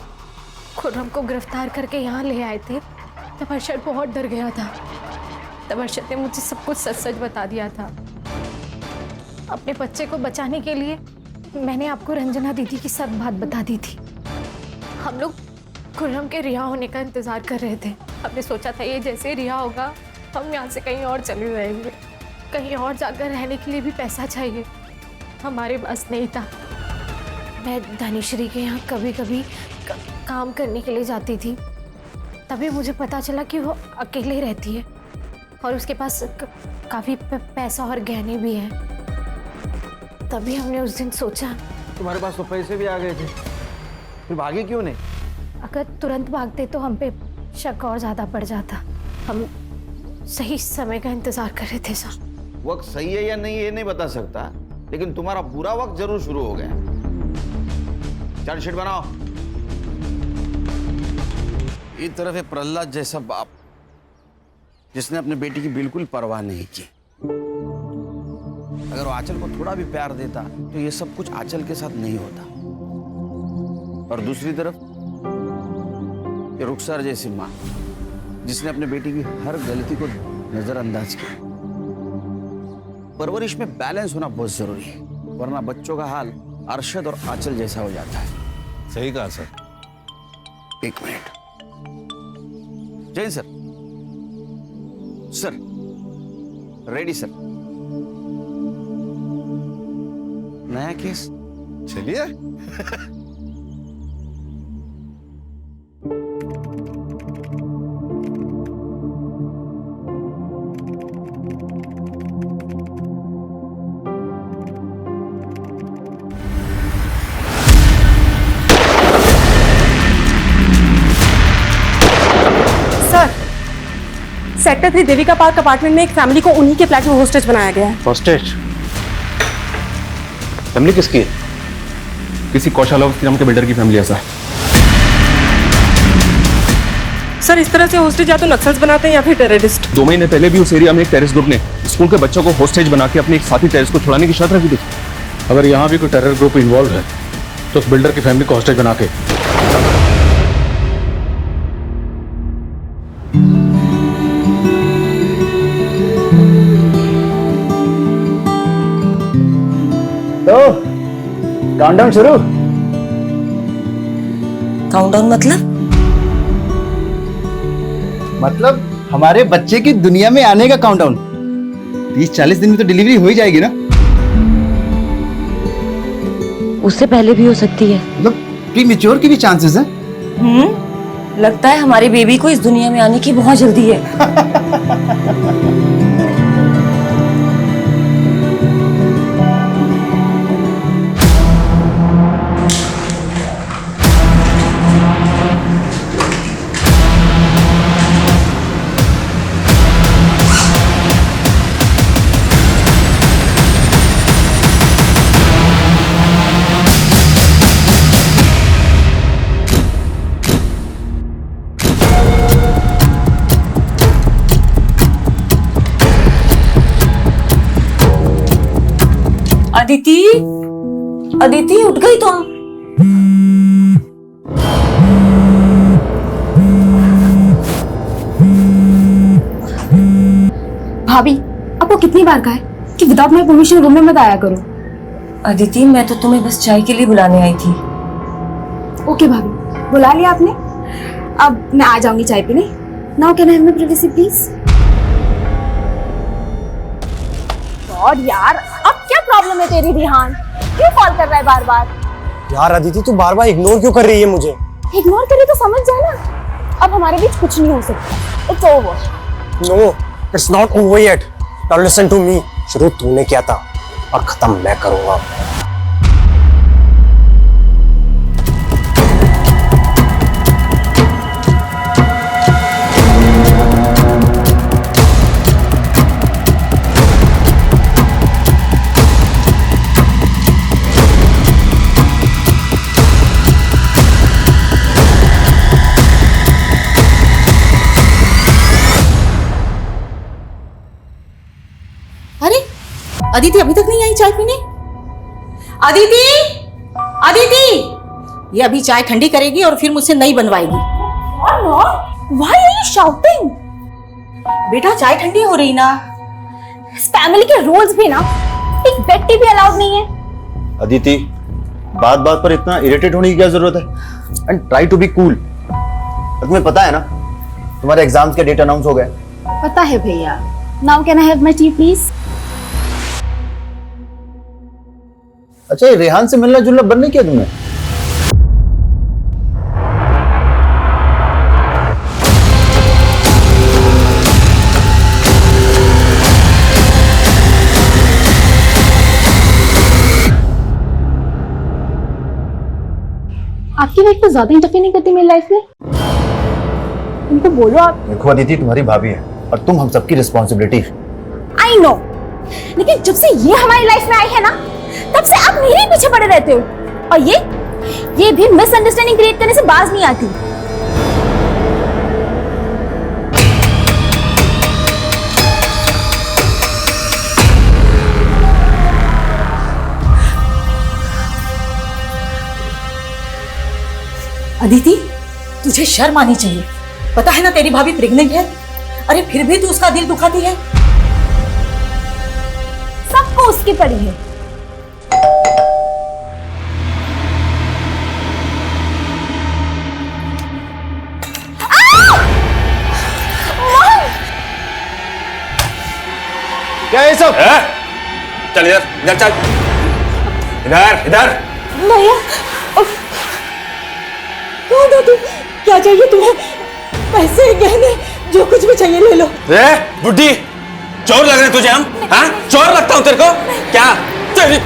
खुर्रम को गिरफ्तार करके यहाँ ले आए थे तब अरशद बहुत डर गया था। तब अरशद ने मुझे सब कुछ सच सच बता दिया था। अपने बच्चे को बचाने के लिए मैंने आपको रंजना दीदी की सब बात बता दी थी। हम लोग खुर्रम के रिहा होने का इंतज़ार कर रहे थे। हमने सोचा था ये जैसे रिहा होगा हम यहाँ से कहीं और चले जाएंगे। कहीं और जाकर रहने के लिए भी पैसा चाहिए, हमारे पास नहीं था। मैं धनीश्री के यहाँ कभी कभी काम करने के लिए जाती थी। तभी मुझे पता चला कि वो अकेले रहती है और उसके पास काफ़ी पैसा और गहने भी हैं। तभी हमने उस दिन सोचा, तुम्हारे पास तो पैसे भी आ गए थे, फिर भागे क्यों नहीं? अगर तुरंत भागते तो हम पे शक और ज़्यादा बढ़ जाता। हम सही समय का इंतज़ार कर रहे थे सर। वक्त सही है या नहीं ये नहीं बता सकता, लेकिन तुम्हारा बुरा वक्त जरूर शुरू हो गया। चार्जशीट बनाओ। एक तरफ है प्रहलाद जैसा बाप जिसने अपने बेटी की बिल्कुल परवाह नहीं की। अगर वो आंचल को थोड़ा भी प्यार देता तो ये सब कुछ आंचल के साथ नहीं होता। और दूसरी तरफ ये रुखसार जैसी माँ जिसने अपने बेटी की हर गलती को नजरअंदाज किया। परवरिश में बैलेंस होना बहुत जरूरी है, वरना बच्चों का हाल अरशद और आंचल जैसा हो जाता है। सही कहा सर। एक मिनट। जय सर। Sir ready sir. नया केस। चलिए। सेक्टर 3 देविका पार्क अपार्टमेंट में एक फैमिली को उन्हीं के फ्लैट में होस्टेज बनाया गया है। हॉस्टेज? फैमिली किसकी है? किसी कौशल नाम के बिल्डर की फैमिली ऐसा है। सर इस तरह से होस्टेज या तो नक्सल्स बनाते हैं या फिर टेररिस्ट। 2 महीने पहले भी उस एरिया में एक टेररिस्ट ग्रुप ने स्कूल के बच्चों को होस्टेज बना के अपने एक साथी टेररिस्ट को छुड़ाने की शर्त रखी थी। अगर यहाँ भी कोई टेरर ग्रुप इन्वॉल्व है तो उस बिल्डर की फैमिली को हॉस्टेज बना के तो काउंटडाउन शुरू। काउंटडाउन मतलब हमारे बच्चे की दुनिया में आने का काउंटडाउन। 30-40 दिन में तो डिलीवरी हो ही जाएगी ना? उससे पहले भी हो सकती है। मतलब प्रीमेच्योर की भी चांसेस हैं? लगता है हमारी बेबी को इस दुनिया में आने की बहुत जल्दी है। अदिति, अदिति उठ गई तुम? भाभी, आपको कितनी बार कहा है कि विदाउट माय परमिशन रूम में मत आया करो। अदिति, मैं तो तुम्हें बस चाय के लिए बुलाने आई थी। ओके भाभी, बुला लिया आपने। अब मैं आ जाऊंगी चाय पीने। Now can I have my privacy please? God यार, अब क्या प्रॉब्लम है तेरी रिहान? क्यों कॉल कर रहा है बार बार? यार अदिति, तू बार बार इग्नोर क्यों कर रही है मुझे? इग्नोर करे तो समझ जाना, अब हमारे बीच कुछ नहीं हो सकता। It's over. No, it's not over yet. Now listen to me. शुरू तूने किया था और खत्म मैं करूंगा। अदिति अभी तक नहीं आई चाय पीने? अदिति, अदिति, ये अभी चाय ठंडी करेगी और फिर मुझसे नई बनवाएगी। Why are you shouting? बेटा चाय ठंडी हो रही ना। इस फैमिली के रूल्स भी ना, एक बेड टी भी अलाउड नहीं है। अदिति, बात बात पर इतना इरिटेट होने की क्या जरूरत है? And try to be cool. तुम्हें पता है ना तुम्हारे एग्जाम्स के डेट अनाउंस हो गए। पता है भैया। Now can I have my T please? अच्छा, ये रेहान से मिलना जुलना बंद नहीं किया तुमने? आपकी वाइफ तो ज्यादा इंटरफेयर नहीं करती मेरी लाइफ में। उनको बोलो आप। देखो अदिति, तुम्हारी भाभी है और तुम हम सबकी रिस्पॉन्सिबिलिटी। आई नो, लेकिन जब से ये हमारी लाइफ में आई है ना, तब से आप मेरे पीछे पड़े रहते हो। और ये भी मिसअंडरस्टैंडिंग क्रिएट करने से बाज नहीं आती। अदिति, तुझे शर्म आनी चाहिए। पता है ना तेरी भाभी प्रेग्नेंट है। अरे फिर भी तू उसका दिल दुखाती है। सबको उसकी पड़ी है। क्या ये सब? चल इधर, इधर चल, इधर इधर। भैया, कौन हो तुम? क्या चाहिए तुम्हें? पैसे, गहने, जो कुछ भी चाहिए ले लो। बुड्ढी, चोर लग रहे तुझे हम? हाँ, चोर लगता हूँ तेरे को? क्या तेरी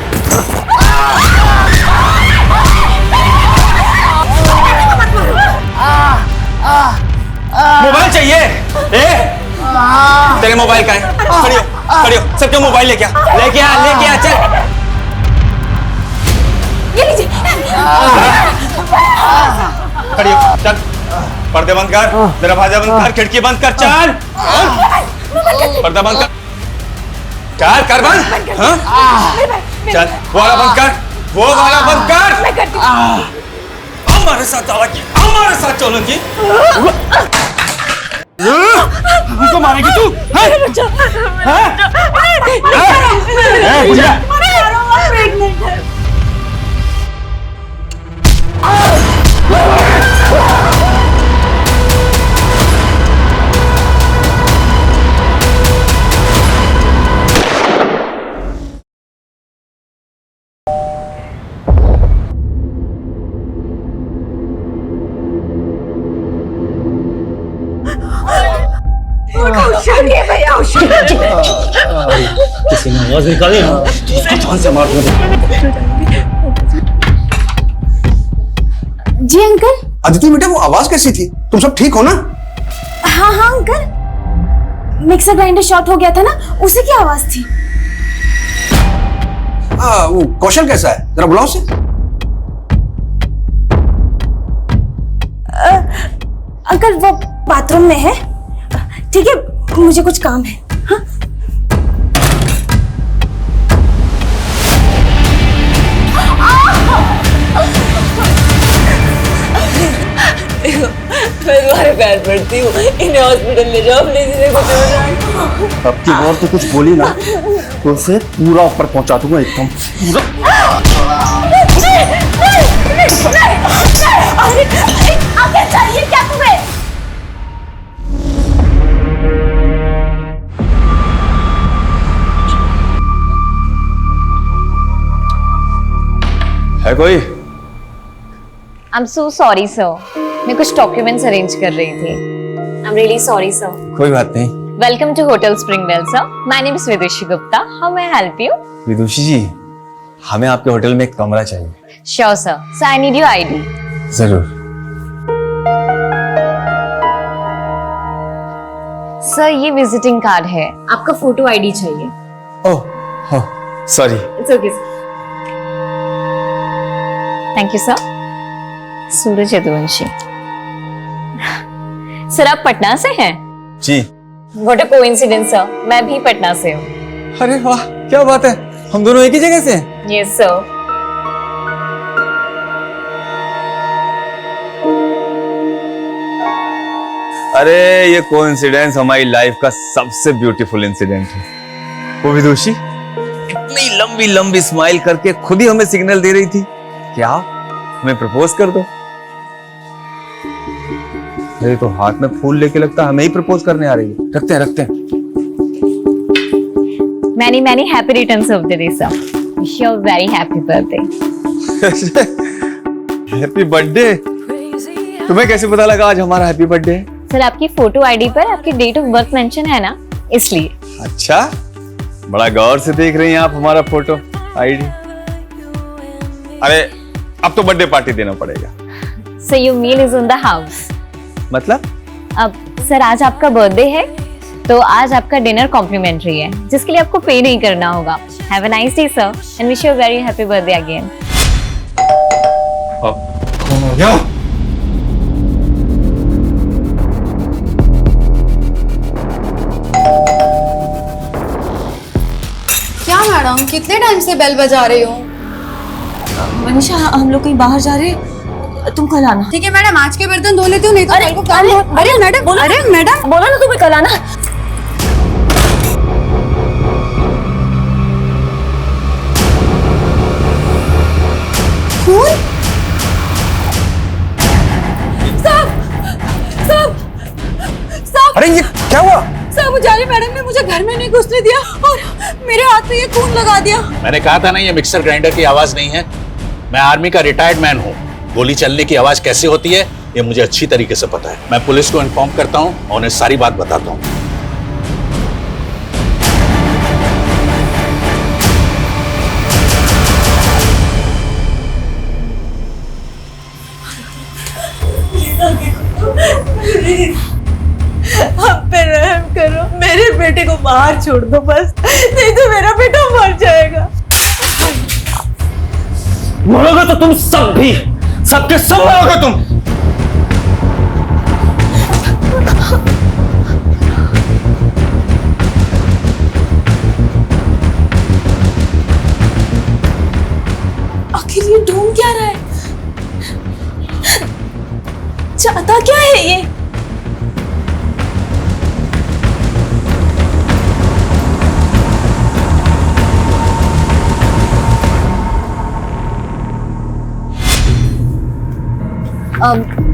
मोबाइल चाहिए? तेरे मोबाइल का है? खड़ी हो, खड़ी हो, सबके मोबाइल लेके आ, लेके आ, चल। ये लीजिए। खड़ी हो, चल, पर्दे बंद कर, दरवाजा बंद कर, खिड़की बंद कर, चल, पर्दा बंद कर, कर बंद। हाँ, चल, वो वाला बंद कर, वो वाला बंद कर। हमारे साथ आवाज़, हमारे साथ चलोगी? हमको मारेगी तू? किसी ने आवाज निकाली ना, उसको जान से मार दूंगा। जी अंकल। अदिति बेटा, वो आवाज कैसी थी? तुम सब ठीक हो ना? हाँ हाँ अंकल, मिक्सर ग्राइंडर शॉर्ट हो गया था ना, उसी की आवाज थी। वो कौशल कैसा है? जरा बुलाओ उसे। अंकल वो बाथरूम में है। ठीक है, मुझे कुछ काम है। हाँ? करती हूँ, इन्हें हॉस्पिटल ले जाओ प्लीज, इन्हें कुछ हो जाए। अब की बार तो कुछ बोली ना तो उसे पूरा ऊपर पहुंचा दूंगा एकदम आगे चाहिए क्या तुम्हें? है कोई? I'm so sorry, sir. मैं कुछ डॉक्यूमेंट्स अरेंज कर रही थी. I'm really sorry, sir. कोई बात नहीं. Welcome to Hotel Springwell, sir. My name is Vidushi Gupta. How may I help you? विदुषी जी, हमें आपके होटल में एक कमरा चाहिए. Sure, sir. So I need your ID. जरूर. सर ये विजिटिंग कार्ड है. आपका फोटो आईडी चाहिए. Oh, sorry. It's okay, sir. Thank you, sir. Suraj Yaduvanshi. Sir आप पटना से हैं? जी. What a coincidence, sir. मैं भी पटना से हूँ. अरे वाह, क्या बात है. हम दोनों एक ही जगह से हैं? Yes, sir. अरे ये कोइंसिडेंस हमारी लाइफ का सबसे ब्यूटीफुल इंसिडेंट है. वो विदुषी इतनी लंबी लंबी स्माइल करके खुद ही हमें सिग्नल दे रही थी क्या हमें प्रपोज कर दो. अरे तो हाथ में फूल लेके लगता हमें ही प्रपोज करने आ रही है. रखते हैं रखते हैं. Many happy returns of the day, sir. Wish you a very happy birthday. Happy birthday. तुम्हें कैसे पता लगा आज हमारा हैप्पी बर्थडे है? सर आपकी फोटो आईडी पर आपकी डेट ऑफ बर्थ मेंशन है ना, इसलिए. अच्छा, बड़ा गौर से देख रही हैं आप हमारा फोटो आईडी. अरे अब तो बर्थडे पार्टी देना पड़ेगा. So your meal is on the house. मतलब? अब सर आज आपका बर्थडे है तो आज आपका डिनर कॉम्प्लीमेंट्री है जिसके लिए आपको पे नहीं करना होगा. Have a nice day, sir, and wish you a very happy birthday again. कौन हो गया? क्या मैडम, कितने टाइम से बेल बजा रही हो? मनीषा हम लोग कहीं बाहर जा रहे हैं, तुम कल आना. ठीक है मैडम, आज के बर्तन धो लेती हूँ, नहीं तो कल को काम हो. अरे मैडम, अरे मैडम बोला ना तुम्हें कल आना. अरे ये क्या हुआ? साहब मुझे मैडम ने मुझे घर में नहीं घुसने दिया और मेरे हाथ पे ये खून लगा दिया. मैंने कहा था ना ये मिक्सर ग्राइंडर की आवाज नहीं है. मैं आर्मी का रिटायर्ड मैन हूँ. गोली चलने की आवाज कैसे होती है ये मुझे अच्छी तरीके से पता है. मैं पुलिस को इन्फॉर्म करता हूँ और उन्हें सारी बात बताता हूँ. हम पे रहम करो, मेरे बेटे को बाहर छोड़ दो बस, नहीं तो मेरा बेटा मर जाएगा. मरोगे तो तुम सब भी, सबके सब मरोगे तुम. आखिर ये ढूंढ क्या रहा है? चाहता क्या है ये?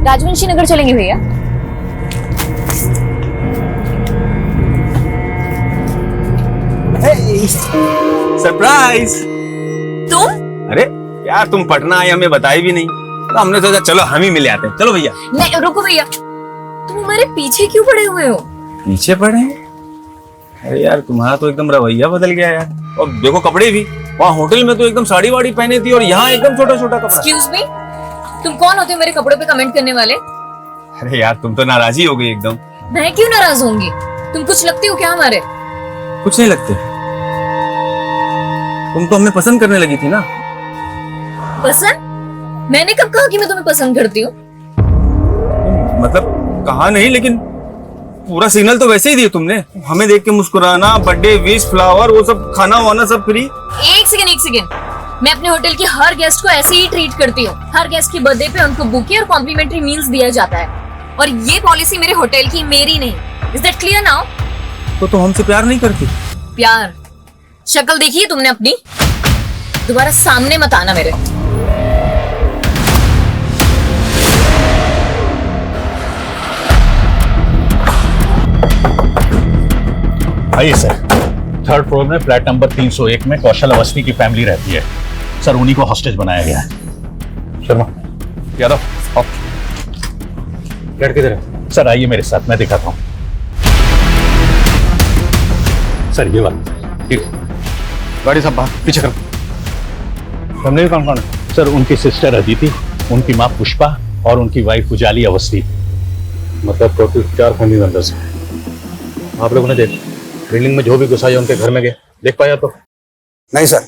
राजवंशी नगर चलेंगे भैया. सरप्राइज. तुम? अरे यार तुम पटना आए हमें बताई भी नहीं तो हमने सोचा चलो हम ही मिले आते हैं. चलो भैया. नहीं रुको भैया, तुम हमारे पीछे क्यों पड़े हुए हो? पीछे पड़े हैं? अरे यार तुम्हारा तो एकदम रवैया बदल गया यार. और देखो कपड़े भी, वहाँ होटल में तो एकदम साड़ी वाड़ी पहने थी और यहाँ एकदम छोटा छोटा कपड़ा. एक्सक्यूज मी, तुम कौन होते हो मेरे कपड़ों पे कमेंट करने वाले? अरे यार तुम तो नाराज ही हो गई एकदम. मैं क्यों नाराज होंगी? तुम कुछ लगते हो क्या हमारे? कुछ नहीं लगते. तुम तो हमें पसंद करने लगी थी ना. पसंद? मैंने कब कहा कि मैं तुम्हें पसंद करती हूँ? मतलब कहा नहीं, लेकिन पूरा सिग्नल तो वैसे ही दिया तुमने. हमें देख के मुस्कुराना, बर्थडे विश, फ्लावर, वो सब, खाना वाना सब फ्री. एक सेकंड. मैं अपने होटल के हर गेस्ट को ऐसे ही ट्रीट करती हूँ. हर गेस्ट की बर्थडे पे उनको बुके और कॉम्प्लीमेंट्री मील्स दिया जाता है. और ये पॉलिसी मेरे होटल की, मेरी नहीं। Is that clear now? तो हमसे प्यार नहीं करती? प्यार? शक्ल देखी है तुमने अपनी? दोबारा सामने मत आना मेरे। आइए सर, थर्ड फ्लोर में फ्लैट नंबर 301 में कौशल अवस्थी की फैमिली रहती है सर। उन्हीं को हॉस्टेज बनाया गया है। शर्मा, यादव, आओ। फ्लैट किधर है? सर आइए मेरे साथ, मैं दिखाता हूँ। सर ये वाला। ठीक, गाड़ी सब बाहर पीछे करो। फैमिली में कौन कौन है? सर उनकी सिस्टर अदिति, उनकी माँ पुष्पा और उनकी वाइफ उजाली अवस्थी। मतलब टोटल 4 फैमिली मेंबर्स हैं। आप लोगों ने बिल्डिंग में जो भी घुसा है उनके घर में गए, देख पाया तो? नहीं सर।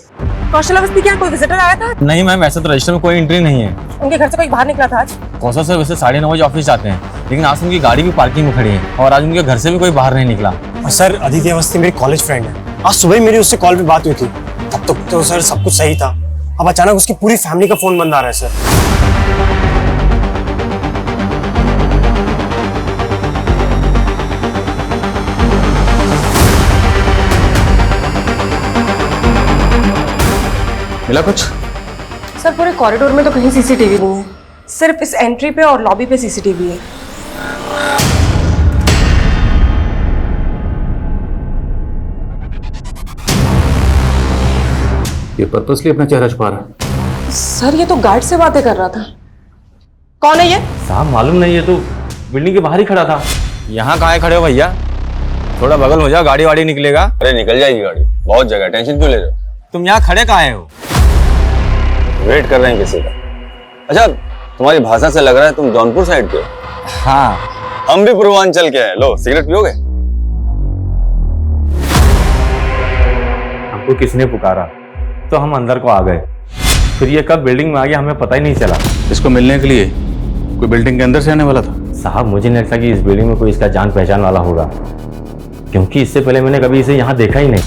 कौशल अवस्थी क्या कोई विजिटर आया था? नहीं मैम, ऐसा तो रजिस्टर में कोई एंट्री नहीं है। उनके घर से कोई बाहर निकला था आज? कौशल सर वैसे 9:30 बजे ऑफिस जाते हैं, लेकिन आज उनकी गाड़ी भी पार्किंग में खड़ी है और आज उनके घर से भी कोई बाहर नहीं निकला। और सर अदिति अवस्थी मेरी कॉलेज फ्रेंड है। आज सुबह ही मेरी उससे कॉल पे बात हुई थी, तब तक तो सर सब कुछ सही था। अब अचानक उसकी पूरी फैमिली का फोन बंद आ रहा है सर। मिला कुछ? सर पूरे कॉरिडोर में तो कहीं सीसीटीवी नहीं है, सिर्फ इस एंट्री पे और लॉबी पे सीसीटीवी है। ये पर्पसली अपना चेहरा छुपा रहा है। सर ये तो गार्ड से बातें कर रहा था। कौन है ये? साहब मालूम नहीं, ये तो बिल्डिंग के बाहर ही खड़ा था। यहाँ कहाँ खड़े हो भैया? थोड़ा बगल हो जाओ, गाड़ी वाड़ी निकलेगा। अरे निकल जाएगी गाड़ी, बहुत जगह, टेंशन क्यों ले रहे हो? तुम यहाँ खड़े कहाँ हो? वेट कर रहे हैं किसी का। अच्छा, तुम्हारी भाषा से लग रहा है तुम जौनपुर साइड के हो। हाँ, हम भी पूर्वांचल के हैं। लो सिगरेट पियोगे? हमको किसने पुकारा तो हम अंदर को आ गए, फिर ये कब बिल्डिंग में आ गया हमें पता ही नहीं चला। इसको मिलने के लिए कोई बिल्डिंग के अंदर से आने वाला था? साहब मुझे नहीं लगता कि इस बिल्डिंग में कोई इसका जान पहचान वाला होगा, क्योंकि इससे पहले मैंने कभी इसे यहाँ देखा ही नहीं।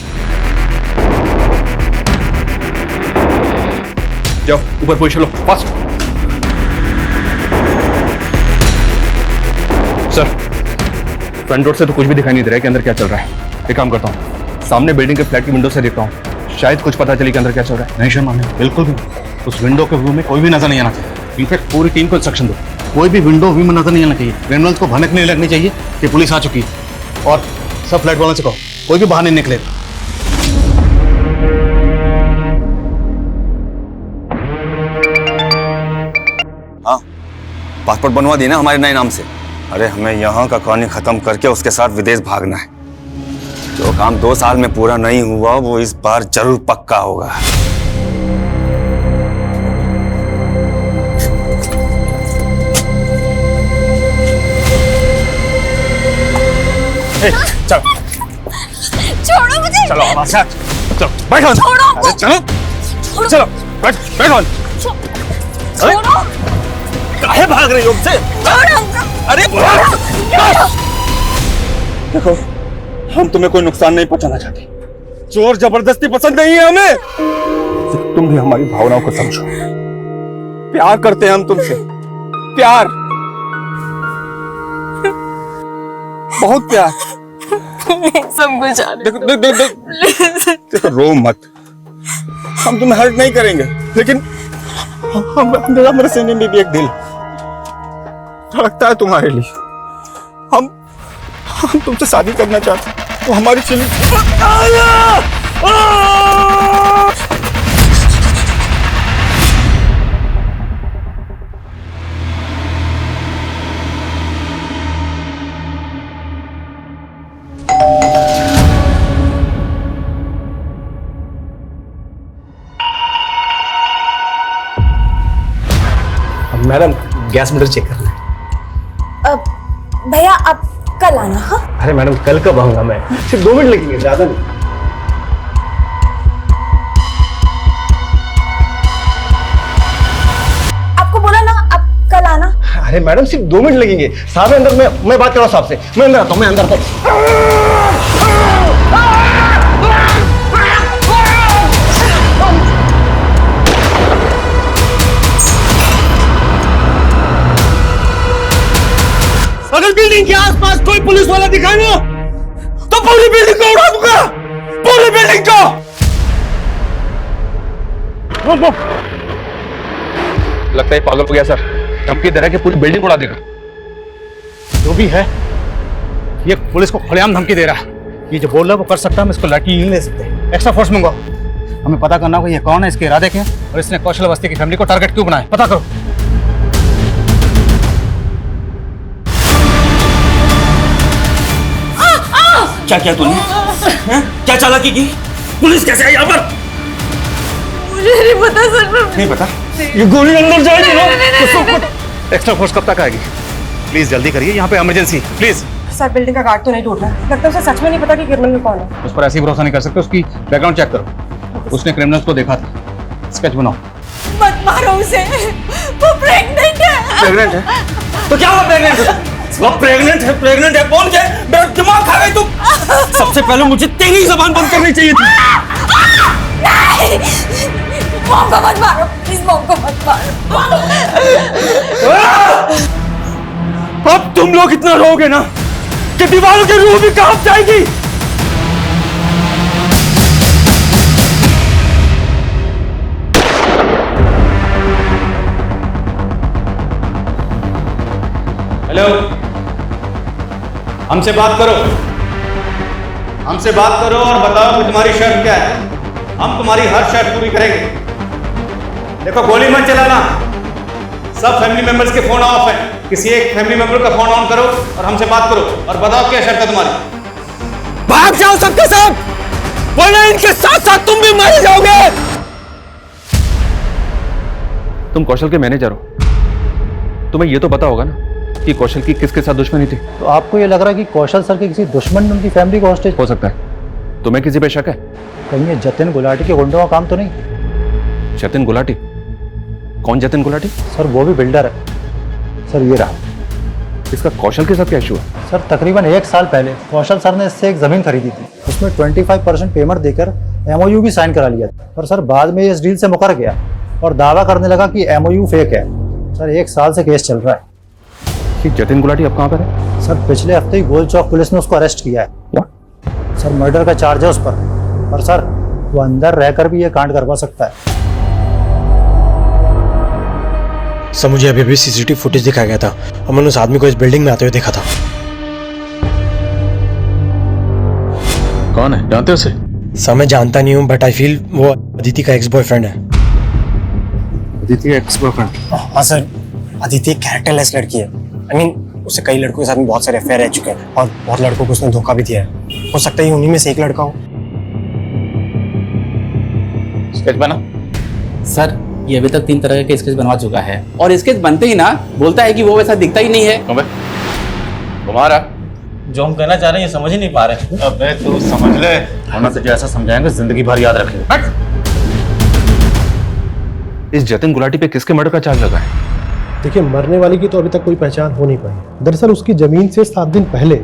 जाओ ऊपर पोजीशन लो, फास्ट। सर फ्रंट डोर से तो कुछ भी दिखाई नहीं दे रहा है कि अंदर क्या चल रहा है। एक काम करता हूँ, सामने बिल्डिंग के फ्लैट की विंडो से देखता हूँ, शायद कुछ पता चले कि अंदर क्या चल रहा है। नहीं शर्मा, बिल्कुल भी उस विंडो के व्यू में कोई भी नजर नहीं आना चाहिए। इनफैक्ट पूरी टीम को इंस्ट्रक्शन दो, कोई भी विंडो व्यू में नजर नहीं आना चाहिए। रेनोल्ड्स को भनक नहीं लगनी चाहिए कि पुलिस आ चुकी है। और सब फ्लैट वालों से कहो कोई भी बाहर नहीं निकलेगा। हाँ, पासपोर्ट बनवा दी ना हमारे नए नाम से। अरे हमें यहाँ का कहानी खत्म करके उसके साथ विदेश भागना है। जो काम 2 साल में पूरा नहीं हुआ वो इस बार जरूर पक्का होगा। चलो छोड़ो मुझे। चलो हमारे साथ, चलो बैठो। छोड़ो। अरे चलो चलो बैठो। छोड़ो। काहे भाग रही हो मुझसे? अरे देखो, हम तुम्हें कोई नुकसान नहीं पहुंचाना चाहते। जोर जबरदस्ती पसंद नहीं है हमें। तुम भी हमारी भावनाओं को समझो। प्यार करते हैं हम तुमसे, प्यार, बहुत प्यार। सब कुछ देखो रो मत, हम तुम्हें हर्ट नहीं करेंगे, लेकिन मेरे सीने में भी एक दिल धड़कता है तुम्हारे लिए। हम तुमसे शादी करना चाहते हैं, तो हमारी feeling. Madam gas meter check करना है। भैया आप कल आना। हाँ अरे मैडम कल कब आऊंगा मैं, सिर्फ 2 मिनट लगेंगे, ज्यादा नहीं। आपको बोला ना आप कल आना। अरे मैडम सिर्फ 2 मिनट लगेंगे, साहब अंदर, मैं बात कर रहा हूँ साहब से। मैं अंदर आता हूँ, मैं अंदर आता हूँ। बिल्डिंग के आसपास कोई पुलिस वाला दिखा ना तो पूरी बिल्डिंग को उड़ा दूंगा, पूरी बिल्डिंग को। लगता है पागल हो गया सर, धमकी दे रहा है कि पूरी बिल्डिंग उड़ा देगा। जो भी है ये पुलिस को खुलेआम धमकी दे रहा है। ये जो बोल रहा है वो कर सकता है, हम इसको लड़की नहीं ले सकते। एक्स्ट्रा फोर्स मंगाओ, हमें पता करना होगा ये कौन है, इसके इरादे क्या हैं और इसने कौशल अवस्थी की फैमिली को टारगेट क्यों बनाया, पता करो। क्या किया तूने? क्या चालाकी की? पुलिस कैसे आई यहाँ पर? मुझे नहीं पता सर। नहीं पता? ये गोली अंदर जाएगी ना? एक्स्ट्रा फोर्स कब तक आएगी? प्लीज जल्दी करिए, यहाँ पे इमरजेंसी प्लीज। सर बिल्डिंग का गार्ड तो नहीं टूट रहा, लगता है उसे सच में नहीं पता कि क्रिमिनल कौन है। उस पर ऐसे ही भरोसा नहीं कर सकते, उसकी बैकग्राउंड चेक करो। उसने क्रिमिनल्स को देखा था, स्केच बनाओ। मत मारो उसे, वो प्रेग्नेंट है। प्रेग्नेंट है? तो क्या हुआ प्रेग्नेंट है? वो प्रेग्नेंट है, प्रेग्नेंट है, कौन क्या? मेरा दिमाग खा गई तुम। सबसे पहले मुझे तेरी जबान बंद करनी चाहिए थी। नहीं, मॉम को मत मारो, प्लीज मॉम को मत मारो। अब तुम लोग इतना रोगे ना कि दीवारों की रूह भी कांप जाएगी। हेलो, हमसे बात करो, हमसे बात करो और बताओ कि तुम्हारी शर्त क्या है। हम तुम्हारी हर शर्त पूरी करेंगे। देखो गोली मत चलाना, सब फैमिली मेंबर्स के फोन ऑफ हैं। किसी एक फैमिली मेंबर का फोन ऑन करो और हमसे बात करो और बताओ क्या शर्त है तुम्हारी। भाग जाओ सबके सब, वरना इनके साथ साथ तुम भी मारे जाओगे। तुम कौशल के मैनेजर हो, तुम्हें ये तो पता होगा ना कि कौशल की किसके साथ दुश्मनी थी। तो आपको ये लग रहा है कि कौशल सर के किसी दुश्मन ने उनकी फैमिली को हॉस्टेज? हो सकता है। तुम्हें किसी पे शक है? कहीं ये जतिन गुलाटी के गुंडों का काम तो नहीं? जतिन गुलाटी? कौन जतिन गुलाटी? सर वो भी बिल्डर है। सर ये रहा। इसका कौशल के साथ क्या इशू है? सर तकरीबन 1 साल पहले कौशल सर ने इससे एक जमीन खरीदी थी, उसमें 25% पेमेंट देकर MOU भी साइन करा लिया था। पर सर बाद में इस डील से मुकर गया और दावा करने लगा कि MOU फेक है। सर 1 साल से केस चल रहा है। कि जतिन गुलाटी अब कहाँ पर है? सर पिछले हफ्ते ही गोल चौक पुलिस ने उसको अरेस्ट किया है। सर मर्डर का चार्ज है उस पर सर वो अंदर रहकर भी ये कांड करवा सकता है। सर मुझे अभी भी CCTV फुटेज दिखाया गया था और मैंने उस आदमी को इस बिल्डिंग में आते हुए देखा था। कौन है, जानते हो उसे? सर मैं जानता नहीं हूँ, बट आई फील वो अदिति का एक्स बॉयफ्रेंड है। अदिति का एक्स बॉयफ्रेंड? हाँ सर, अदिति एक कैरेक्टरलेस लड़की है। आई मीन उससे कई लड़कों के साथ में बहुत सारे अफेयर रह चुके हैं और बहुत लड़कों को उसने धोखा भी दिया है। हो सकता है उन्हीं में से एक लड़का हो। स्केच बना? सर ये अभी तक 3 तरह के स्केच बनवा चुका है और स्केच बनते ही ना बोलता है कि वो वैसा दिखता ही नहीं है। तुम्हारा जो हम कहना चाह रहे हैं ये समझ ही नहीं पा रहे। अबे तू समझ ले, वरना तुझे ऐसा समझाएंगे जिंदगी भर याद रखेगा। इस जतिन गुलाटी पे किसके मर्डर का चार्ज लगा है? देखिए मरने वाले की तो अभी तक कोई पहचान हो नहीं पाई। दरअसल उसकी जमीन से 7 दिन पहले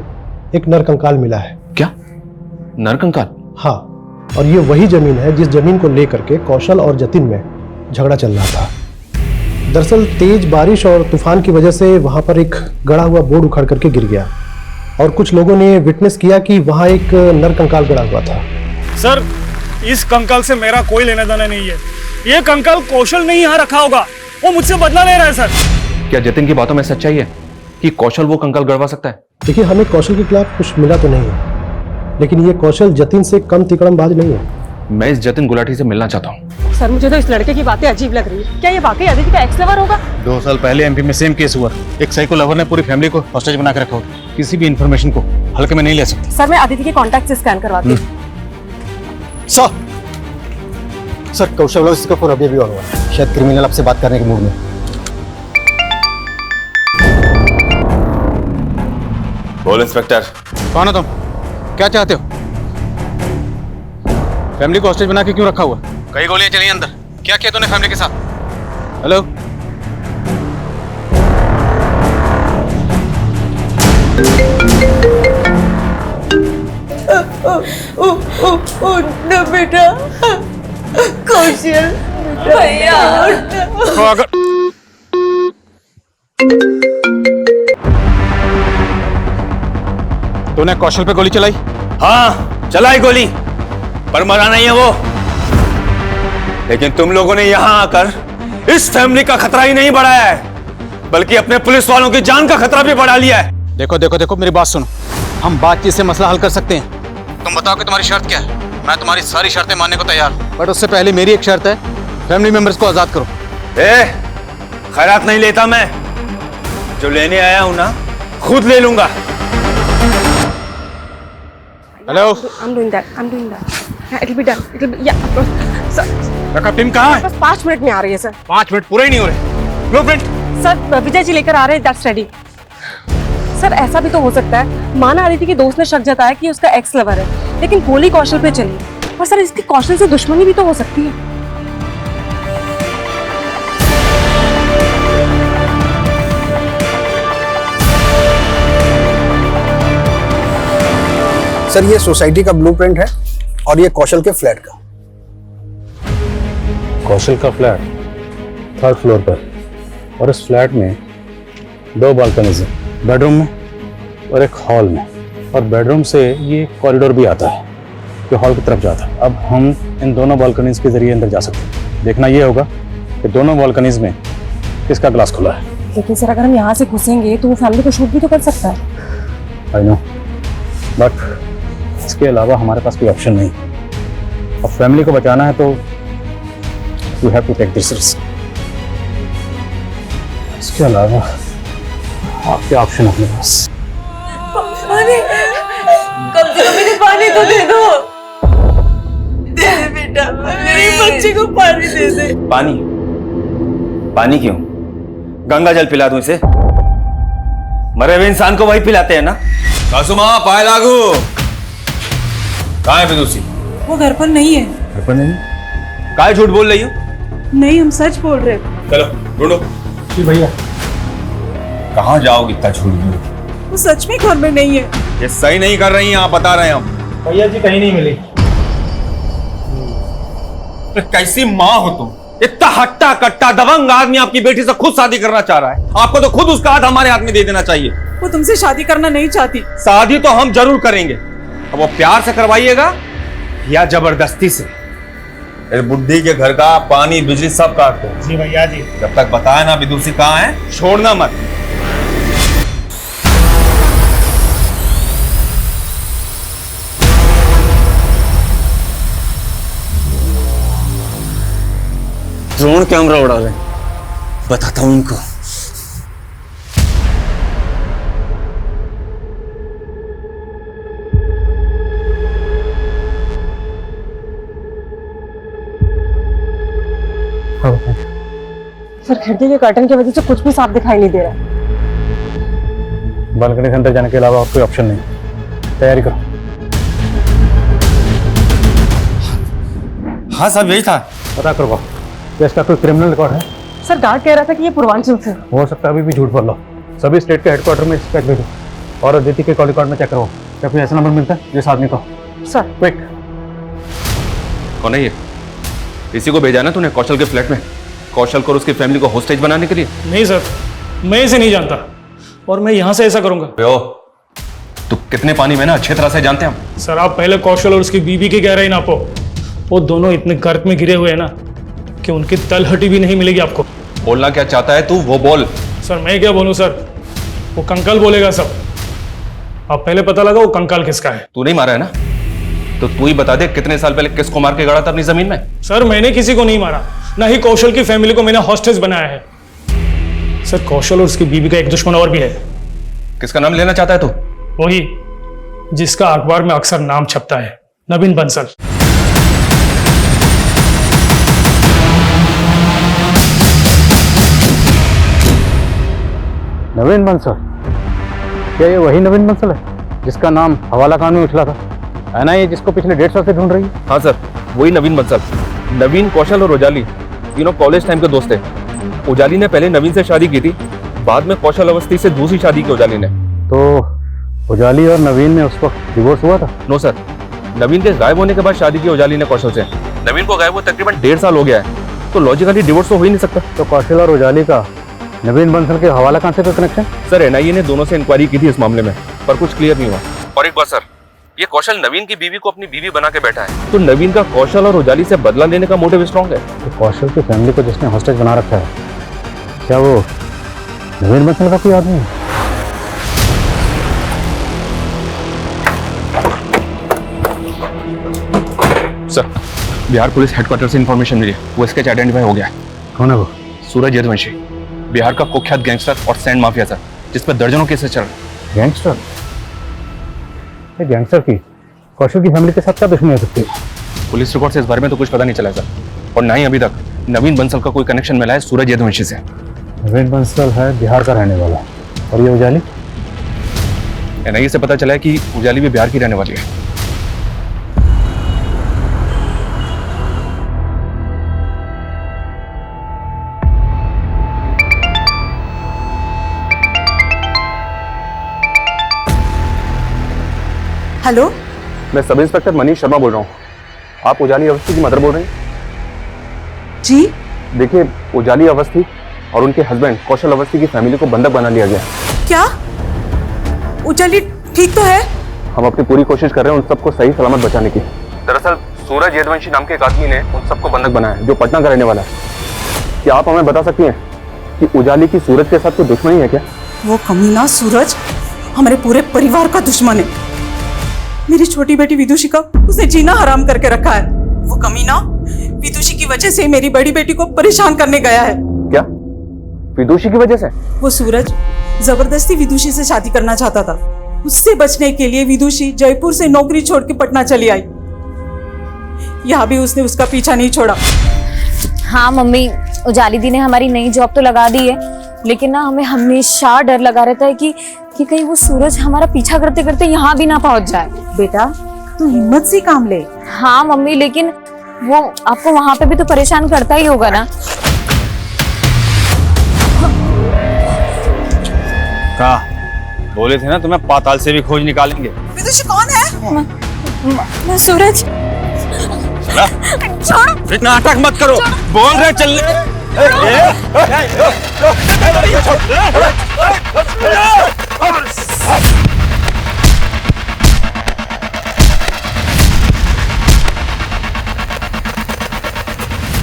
एक नरकंकाल मिला है। क्या नरकंकाल? हाँ, और ये वही जमीन है जिस जमीन को लेकर के कौशल और जतिन में झगड़ा चल रहा था। दरअसल तेज बारिश और तूफान की वजह से वहां पर एक गड़ा हुआ बोर्ड उखड़ करके गिर गया और कुछ लोगों ने विटनेस किया कि वहां एक नरकंकाल गड़ा हुआ था। सर इस कंकाल से मेरा कोई लेना देना नहीं है। ये कंकाल कौशल ने यहाँ रखा होगा, वो मुझसे बदला ले रहा है। सर क्या जतिन की बातों में सच्चाई है कि कौशल वो कंकाल गड़वा सकता है? देखिए हमें कौशल के खिलाफ कुछ मिला तो नहीं है, लेकिन ये कौशल जतिन से कम तिकड़मबाज नहीं है। मैं इस जतिन गुलाटी से मिलना चाहता हूँ। सर मुझे तो इस लड़के की बातें अजीब लग रही है। क्या ये वाकई अदिति का एक्स लवर होगा? 2 साल पहले MP में सेम केस हुआ। एक साइको लवर ने पूरी फैमिली को हॉस्टेज बना के रखा हो। किसी भी इंफॉर्मेशन को हल्के में नहीं ले सकते। सर मैं अदिति के कॉन्टैक्ट से स्कैन करवाती हूँ। सर कौशल का फोन अभी ऑन हुआ, शायद क्रिमिनल आपसे बात करने के मूड में। बोल इंस्पेक्टर। कौन हो तुम? क्या चाहते हो? फैमिली को हॉस्टेज बना के क्यों रखा हुआ? कई गोलियां चली अंदर, क्या किया तूने फैमिली के साथ? हेलो ना बेटा, कौशल भैया तूने कौशल पे गोली चलाई? हाँ चलाई गोली, पर मरा नहीं है वो। लेकिन तुम लोगों ने यहां आकर इस फैमिली का खतरा ही नहीं बढ़ाया है, बल्कि अपने पुलिस वालों की जान का खतरा भी बढ़ा लिया है। देखो देखो देखो, मेरी बात सुनो। हम बातचीत से मसला हल कर सकते हैं। तुम बताओ कि तुम्हारी शर्त क्या है। मैं तुम्हारी सारी शर्तें मानने को तैयार हूं, बट उससे पहले मेरी एक शर्त है, फैमिली मेंबर्स को आजाद करो। खैरात नहीं लेता मैं, जो लेने आया हूं ना खुद ले लूंगा। Hello, I'm doing that. It'll be done. Yeah. रखा टीम कहाँ है? बस 5 मिनट में आ रही है सर। 5 मिनट पूरे ही नहीं हो रहे। ब्लूप्रिंट सर विजय जी लेकर आ रहे हैं, दैट्स रेडी। सर ऐसा भी तो हो सकता है, माना आदित्य की दोस्त ने शक जताया कि उसका एक्स लवर है, लेकिन गोली कौशल पे चली। और सर इसकी कौशल से दुश्मनी भी तो हो सकती है। सर ये सोसाइटी का ब्लूप्रिंट है और ये कौशल के फ्लैट का। कौशल का फ्लैट 3rd फ्लोर पर, और इस फ्लैट में 2 बालकनीज हैं, बेडरूम में और एक हॉल में, और बेडरूम से ये कॉरिडोर भी आता है जो हॉल की तरफ जाता है। अब हम इन दोनों बालकनीज के जरिए अंदर जा सकते हैं। देखना ये होगा कि दोनों बालकनीज में किसका ग्लास खुला है। लेकिन सर अगर हम यहाँ से घुसेंगे तो वो फैमिली को शूट भी तो कर सकता है। आई नो, बट इसके अलावा हमारे पास कोई ऑप्शन नहीं। अब फैमिली को बचाना है तो we have to take this risk. इसके अलावा आपके ऑप्शन अपने पास। पानी, कम से कम मुझे पानी तो दे दो। दे दे बेटा, मेरे बच्चे को पानी दे दे। पानी? पानी क्यों? गंगा जल पिला दूं इसे? मरे हुए इंसान को वही पिलाते हैं ना। सासुमा पाए लागू। कहाँ है विदुषी? वो घर पर नहीं है। घर पर नहीं? काहे झूठ बोल रही हो? नहीं, हम सच बोल रहे हैं। चलो ढूंढो। जी भैया। कहाँ जाओगे इतना झूठ बोल? वो सच में घर में नहीं है। ये सही नहीं कर रही हैं आप, बता रहे हैं हम। भैया जी कहीं नहीं मिली। तो कैसी माँ हो तुम? इतना हट्टा कट्टा दबंग आदमी आपकी बेटी से खुद शादी करना चाह रहा है। आपको तो खुद उसका हाथ हमारे हाथ में दे देना चाहिए। वो तुमसे शादी करना नहीं चाहती। शादी तो हम जरूर करेंगे। अब वो प्यार से करवाइएगा या जबरदस्ती से? इस बुड्ढी के घर का पानी बिजली सब काट दो। जी भैया जी। जब तक बताए ना विदुषी कहाँ है, छोड़ना मत। ड्रोन कैमरा उड़ा रहे, बताता हूं उनको। सर खिड़की के कर्टन की वजह से कुछ भी साफ दिखाई नहीं दे रहा। बालकनी के अंदर जाने के अलावा और कोई ऑप्शन नहीं। तैयारी करो। हाँ साहब यही था। पता करो इसका कोई क्रिमिनल रिकॉर्ड है? सर गार्ड कह रहा था कि ये पूर्वांचल से। हो सकता है अभी भी झूठ बोल लो। सभी स्टेट के हेडक्वार्टर में चेक भेजो और अदिति के कॉल रिकॉर्ड में चेक करो। क्या कोई ऐसा नंबर मिलता है जिस आदमी को? Sir quick. कौन है ये? इसी को भेजा ना तूने कौशल के फ्लैट में, कौशल को और उसकी फैमिली को होस्टेज बनाने के लिए? नहीं सर, मैं इसे नहीं जानता और मैं यहाँ से ऐसा करूंगा। तू कितने पानी में ना अच्छी तरह से जानते हैं हम। सर आप पहले कौशल और उसकी बीवी की गहराई नापो। वो दोनों इतने गर्त में गिरे हुए हैं ना कि उनकी तलहटी भी नहीं मिलेगी आपको। बोलना क्या चाहता है तू, वो बोल। सर मैं क्या बोलूं सर, वो कंकाल बोलेगा सब। आप पहले पता लगा वो कंकाल किसका है। तू नहीं मारा है ना, तो तू ही बता दे कितने साल पहले किसको मार के गड़ा था अपनी जमीन में? सर मैंने किसी को नहीं मारा, ना ही कौशल की फैमिली को मैंने हॉस्टेज बनाया है। सर कौशल और उसकी बीवी का एक दुश्मन और भी है। किसका नाम लेना चाहता है तू? वही जिसका अखबार में अक्सर नाम छपता है, नवीन बंसल। नवीन बंसल? क्या ये वही नवीन बंसल है जिसका नाम हवाला खान में उछला था, है ना? ये जिसको पिछले 1.5 साल से ढूंढ रही है। हाँ सर, वही नवीन बंसल। नवीन, कौशल और उजाली तीनों कॉलेज टाइम के दोस्त थे। उजाली ने पहले नवीन से शादी की थी, बाद में कौशल अवस्थी से दूसरी शादी की उजाली ने। तो उजाली और नवीन में उस वक्त डिवोर्स हुआ था? नो सर, नवीन के गायब होने के बाद शादी की उजाली ने कौशल से। नवीन को गायब हुए तकरीबन 1.5 साल हो गया है, तो लॉजिकली डिवोर्स तो हो ही नहीं सकता। तो कौशल और उजाली का नवीन बंसल के हवाला खान से कोई कनेक्शन? सर एनआईए ने दोनों से इंक्वायरी की थी इस मामले में, पर कुछ क्लियर नहीं हुआ। और एक बात सर, ये कौशल नवीन की बीवी को अपनी बीवी बना के बैठा है, तो नवीन का कौशल और उजाली से बदला लेने का मोटिव स्ट्रॉन्ग है। तो कौशल की फैमिली को जिसने हॉस्टेज बना रखा है, क्या वो नवीन बंसल का कोई आदमी है? सर, बिहार पुलिस हेडक्वार्टर से इंफॉर्मेशन मिली, वो स्केच आइडेंटिफाई हो गया है। कौन है वो? सूरज यदुवंशी, बिहार का कुख्यात गैंगस्टर और सैंड माफिया सर, जिस पर दर्जनों केसेस चल रहे। गैंगस्टर? ये गैंगस्टर की कौशल की फैमिली के साथ क्या दुश्मनी हो सकती है? पुलिस रिकॉर्ड से इस बारे में तो कुछ पता नहीं चला सर, और ना ही अभी तक नवीन बंसल का कोई कनेक्शन मिला है सूरज यदुवंशी से। नवीन बंसल है बिहार का रहने वाला, और ये उजाली? एनआईए से पता चला है कि उजाली भी बिहार की रहने वाली है। हेलो, मैं सब इंस्पेक्टर मनीष शर्मा बोल रहा हूँ। आप उजाली अवस्थी की मदर बोल रहे हैं? जी देखिए, उजाली अवस्थी और उनके हस्बैंड कौशल अवस्थी की फैमिली को बंधक बना लिया गया। क्या? उजाली ठीक तो है? हम अपनी पूरी कोशिश कर रहे हैं उन सबको सही सलामत बचाने की। दरअसल सूरज यदुवंशी नाम के एक आदमी ने उन सबको बंधक बनाया है, जो पटना का रहने वाला है। क्या आप हमें बता सकती हैं कि उजाली की सूरज के साथ कोई दुश्मनी है क्या? वो कमीना सूरज हमारे पूरे परिवार का दुश्मन है। मेरी छोटी बेटी विदुषी का उसे जीना हराम करके रखा है। वो कमीना विदुषी की वजह से मेरी बड़ी बेटी को परेशान करने गया है। क्या? विदुषी की वजह से? वो सूरज जबरदस्ती विदुषी से शादी करना चाहता था। उससे बचने के लिए विदुषी जयपुर से नौकरी छोड़ के पटना चली आई। यहाँ भी उसने उसका पीछा नहीं छोड़ा। हाँ मम्मी, उजाली दी ने हमारी नई जॉब तो लगा दी है, लेकिन ना हमें हमेशा डर लगा रहता है कि कहीं वो सूरज हमारा पीछा करते करते यहाँ भी ना पहुंच जाए। बेटा तू हिम्मत से काम ले। हाँ मम्मी, लेकिन वो आपको वहाँ पे भी तो परेशान करता ही होगा ना। कहा बोले थे ना तुम्हें पाताल से भी खोज निकालेंगे। विदुषी कौन है? मैं सूरज। चला छोड़। इतना नाटक मत करो, बोल रहे चल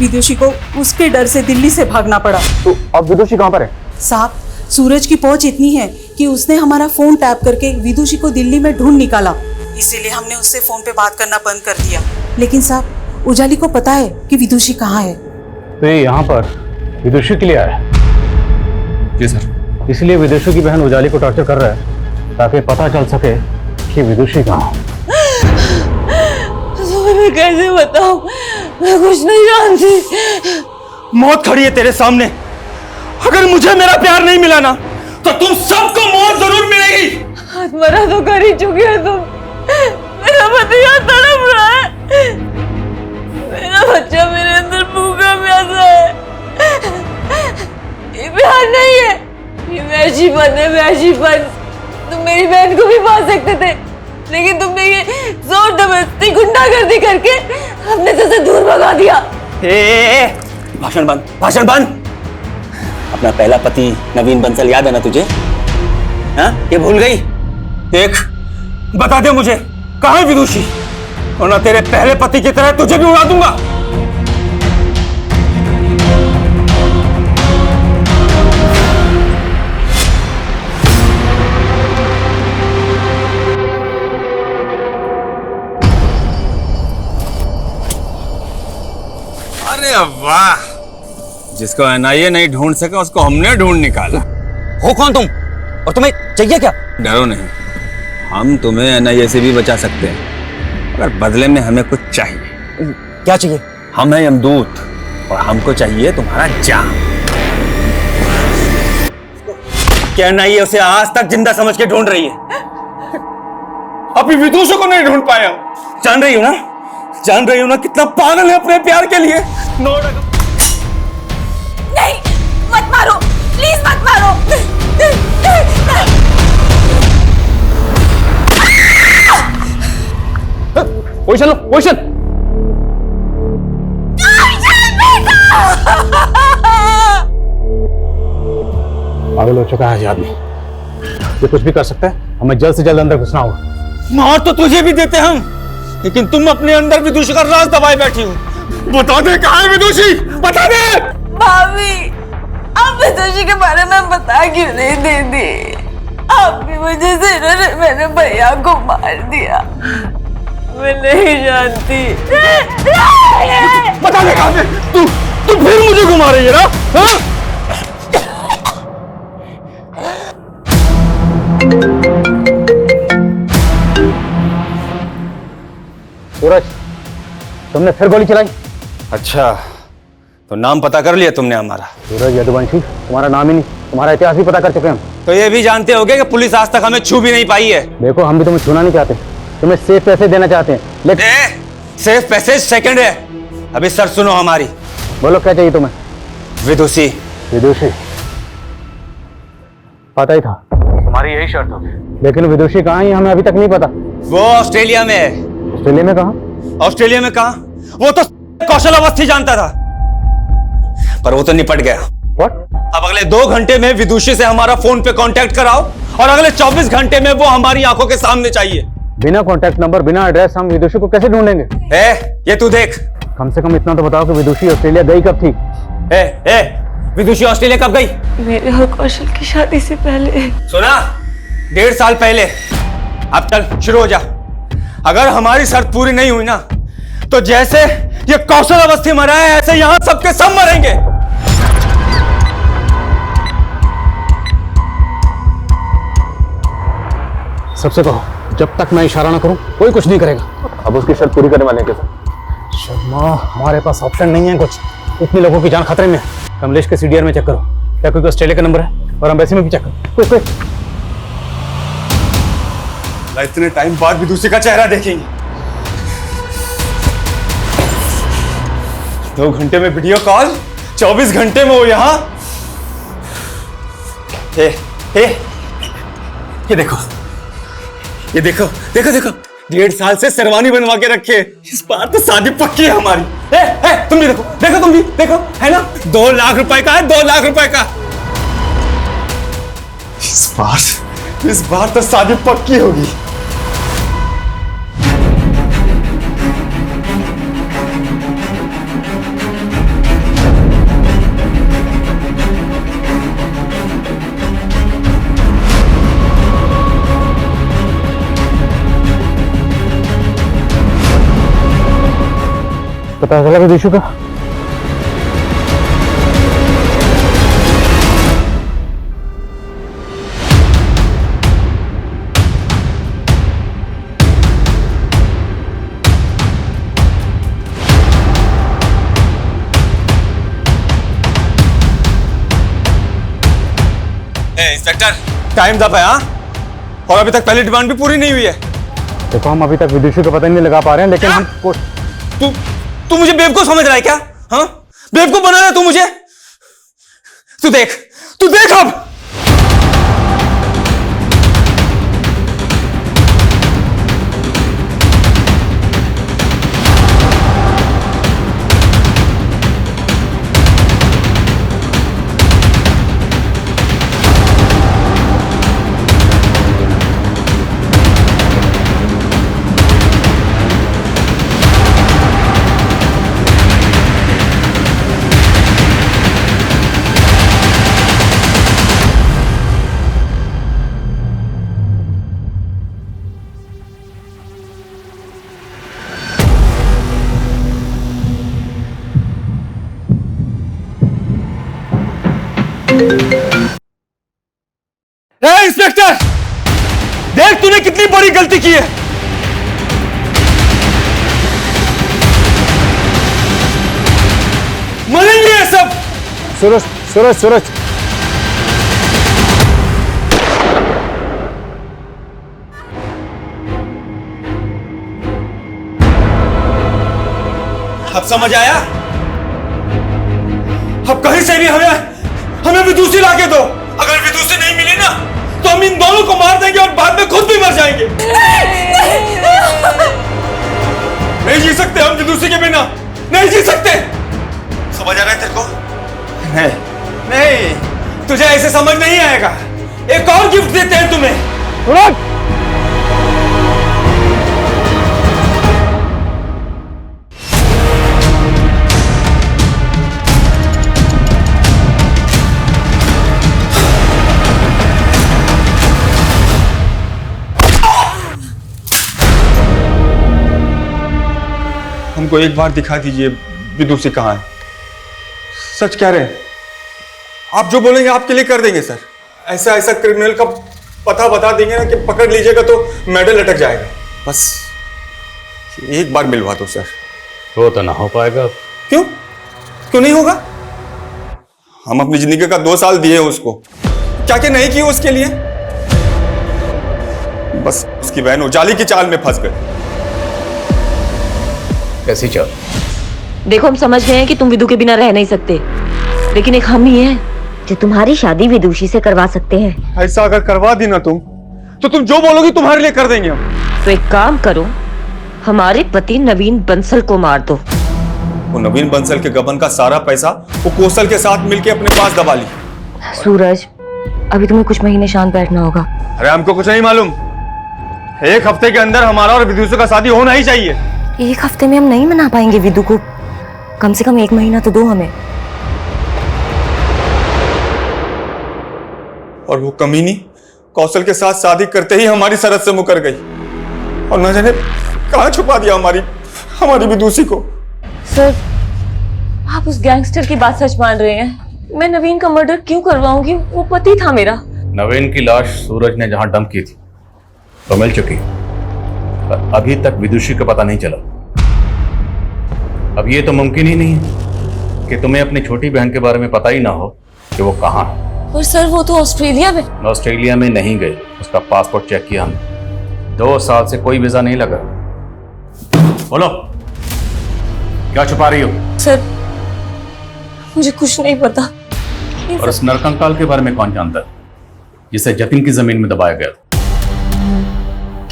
विदुषी को उसके डर से दिल्ली से भागना पड़ा। तो अब विदुषी कहाँ पर है? साहब, सूरज की पहुंच इतनी है कि उसने हमारा फोन टैप करके विदुषी को दिल्ली में ढूंढ निकाला। इसीलिए हमने उससे फोन पे बात करना बंद कर दिया। लेकिन साहब, उजाली को पता है कि विदुषी कहाँ है। तो ये यहाँ पर विदुषी के लिए आया? जी सर। इसलिए विदुषी की बहन उजाली को टॉर्चर कर रहा है ताकि पता चल सके कि विदुषी कहाँ है। मैं कैसे बताऊं? मैं कुछ नहीं जानती। मौत खड़ी है तेरे सामने। अगर मुझे मेरा प्यार नहीं मिला ना, तो तुम सबको मौत जरूर मिलेगी। मरा तो कर ही चुकी है तुम। मेरा पति यहाँ तड़प रहा है। मेरा बच्चा मेरे अंदर भूखा प्यासा है। ये प्यार नहीं है, ये वैशीपन है, वैशीपन। तुम मेरी बहन को भी पा सकते थे, लेकिन तुमने ये जोर जबरदस्ती गुंडागर्दी करके अपने से दूर भगा दिया। भाषण बंद, भाषण बंद। अपना पहला पति नवीन बंसल याद है ना तुझे? हाँ, ये भूल गई? देख, बता दे मुझे कहाँ है विदुषी, वरना तेरे पहले पति की तरह तुझे भी उड़ा दूंगा। अरे वाह, जिसको एनआईए नहीं ढूंढ सके उसको हमने ढूंढ निकाला। हो कौन तुम, और तुम्हें चाहिए क्या? डरो नहीं, हम तुम्हें एनआईए से भी बचा सकते हैं, अगर बदले में हमें कुछ चाहिए। क्या चाहिए? हम हैं यमदूत और हमको चाहिए तुम्हारा जान। क्या एनआईए उसे आज तक जिंदा समझ के ढूंढ रही है? अभी विदुषी को नहीं ढूंढ पाया। जान रही हो ना, जान रही हो ना कितना पागल है अपने प्यार के लिए। नहीं, मत मारो, प्लीज मत मारो। पोजीशन लो, पोजीशन। पागल हो चुका है ये आदमी। ये कुछ भी कर सकता है, हमें जल्द से जल्द अंदर घुसना होगा। मार तो तुझे भी देते हम, लेकिन तुम अपने अंदर विदुषी का राज दबाए बैठी हो। बता दे कहाँ है विदुषी, बता दे। भाभी, आप विदुषी के बारे में बता क्यों नहीं दीदी? आपकी वजह से इन्होंने मेरे भैया को मार दिया। मैं नहीं जानती। बता दे कहाँ है तू फिर मुझे घुमा रही है ना? हाँ? सूरज, तुमने फिर गोली चलाई? अच्छा, तो नाम पता कर लिया तुमने हमारा? सूरज यदुवंशी, तुम्हारा नाम ही नहीं, तुम्हारा इतिहास भी पता कर चुके हम। तो ये भी जानते होगे कि पुलिस आज तक हमें छू भी नहीं पाई है। देखो, हम भी तुम्हें छूना नहीं चाहते, तुम्हें सेफ पैसे देना चाहते हैं, लेकिन सेफ पैसे सेकंड है, अभी सर सुनो हमारी। बोलो क्या चाहिए तुम्हें? विदुषी। विदुषी? पता ही था तुम्हारी यही शर्त होगी। लेकिन विदुषी कहाँ है हमें अभी तक नहीं पता। वो ऑस्ट्रेलिया में है। ऑस्ट्रेलिया में कहाँ? ऑस्ट्रेलिया में कहाँ? वो तो कौशल अवस्थी जानता था, पर वो तो निपट गया। What? अब अगले 2 घंटे में विदुषी से हमारा फोन पे कांटेक्ट कराओ और अगले 24 घंटे में वो हमारी आंखों के सामने चाहिए। बिना कांटेक्ट नंबर, बिना एड्रेस हम विदुषी को कैसे ढूंढेंगे? ये तू देख। कम से कम इतना तो बताओ कि विदुषी ऑस्ट्रेलिया गई कब थी? विदुषी ऑस्ट्रेलिया कब गई? मेरे और कौशल की शादी से पहले। सुना? 1.5 साल पहले। अब चल शुरू हो जा। अगर हमारी शर्त पूरी नहीं हुई ना, तो जैसे ये कौशल अवस्थी मरा है, ऐसे यहां सबके सब मरेंगे। सबसे कहो, जब तक मैं इशारा ना करूं कोई कुछ नहीं करेगा। अब उसकी शर्त पूरी करने वाले हैं कैसे? शर्मा, हमारे पास ऑप्शन नहीं है कुछ, इतने लोगों की जान खतरे में है। कमलेश के सीडीआर में चेक करो, क्या कोई ऑस्ट्रेलिया का नंबर है? और एम्बेसी में भी चेक करो, कोई। इतने टाइम बाद विदुषी का चेहरा देखेंगे। 2 घंटे में वीडियो कॉल, 24 घंटे में वो यहाँ। ये देखो, ये देखो, देखो देखो, 1.5 साल से शेरवानी बनवा के रखे, इस बार तो शादी पक्की है हमारी। तुम भी देखो, देखो तुम भी देखो, है ना? 2 लाख रुपए का है, 2 लाख रुपए का। इस बार तो शादी पक्की होगी। पता चला विदुषी का? इंस्पेक्टर, टाइम दब है। हाँ, और अभी तक पहली डिमांड भी पूरी नहीं हुई है। देखो, हम अभी तक विदुषी का पता नहीं लगा पा रहे हैं, लेकिन हम तू मुझे बेवकूफ समझ रहा है क्या? हाँ, बेवकूफ बना रहा है तू मुझे। तू देख अब। इंस्पेक्टर, देख तूने कितनी बड़ी गलती की है। मरेंगे ये सब। सूरज, अब समझ आया? अब कहीं से भी हमें विदुषी लाके दो। अगर विदुषी नहीं मिली ना, तो हम इन दोनों को मार देंगे और बाद में खुद भी मर जाएंगे। नहीं जी सकते हम विदुषी के बिना, नहीं जी सकते। समझ आ रहा है तेरे को? नहीं, तुझे ऐसे समझ नहीं आएगा। एक और गिफ्ट देते हैं तुम्हें। हमको एक बार दिखा दीजिए विदुषी कहाँ है। सच कह रहे हैं, आप जो बोलेंगे आपके लिए कर देंगे सर। ऐसा ऐसा क्रिमिनल का पता बता देंगे ना कि पकड़ लीजिएगा तो मेडल लटक जाएगा। बस एक बार मिलवा दो सर। वो तो ना हो पाएगा। क्यों क्यों नहीं होगा? हम अपनी जिंदगी का 2 साल दिए उसको, क्या क्या नहीं किए उसके लिए। बस उसकी बहन उजाली की चाल में फंस गए। कैसी चाल? देखो, हम समझ गए हैं कि तुम विदु के बिना रह नहीं सकते, लेकिन एक हम ही हैं जो तुम्हारी शादी विदुषी से करवा सकते हैं। ऐसा अगर करवा दी ना तुम, तो तुम जो बोलोगी तुम्हारे लिए कर देंगे हम। तो एक काम करो, हमारे पति नवीन बंसल को मार दो। वो नवीन बंसल के गबन का सारा पैसा वो कौशल के साथ मिलके अपने पास दबा ली। सूरज, अभी तुम्हें कुछ महीने शांत बैठना होगा। अरे हमको कुछ नहीं मालूम। 1 हफ्ते के अंदर हमारा और विदुषी का शादी होना ही चाहिए। 1 हफ्ते में हम नहीं मना पाएंगे विदु को, कम से कम 1 महीना तो दो हमें। और वो कमीनी कौशल के साथ शादी करते ही हमारी सरहद से मुकर गई, और न जाने कहां छुपा दिया हमारी विदुषी को। सर, आप उस गैंगस्टर की बात सच मान रहे हैं? मैं नवीन का मर्डर क्यों करवाऊंगी? वो पति था मेरा। नवीन की लाश सूरज ने जहां डंप की थी तो मिल चुकी, पर अभी तक विदुषी का पता नहीं चला। अब ये तो मुमकिन ही नहीं है कि तुम्हें अपनी छोटी बहन के बारे में पता ही ना हो कि वो कहाँ है। और सर, वो तो ऑस्ट्रेलिया में। ऑस्ट्रेलिया में नहीं गए, उसका पासपोर्ट चेक किया हमने। 2 साल से कोई वीजा नहीं लगा। बोलो, क्या छुपा रही हो? सर, मुझे कुछ नहीं पता। और उस नरकंकाल के बारे में कौन जानता है, जिसे जतिन की जमीन में दबाया गया था?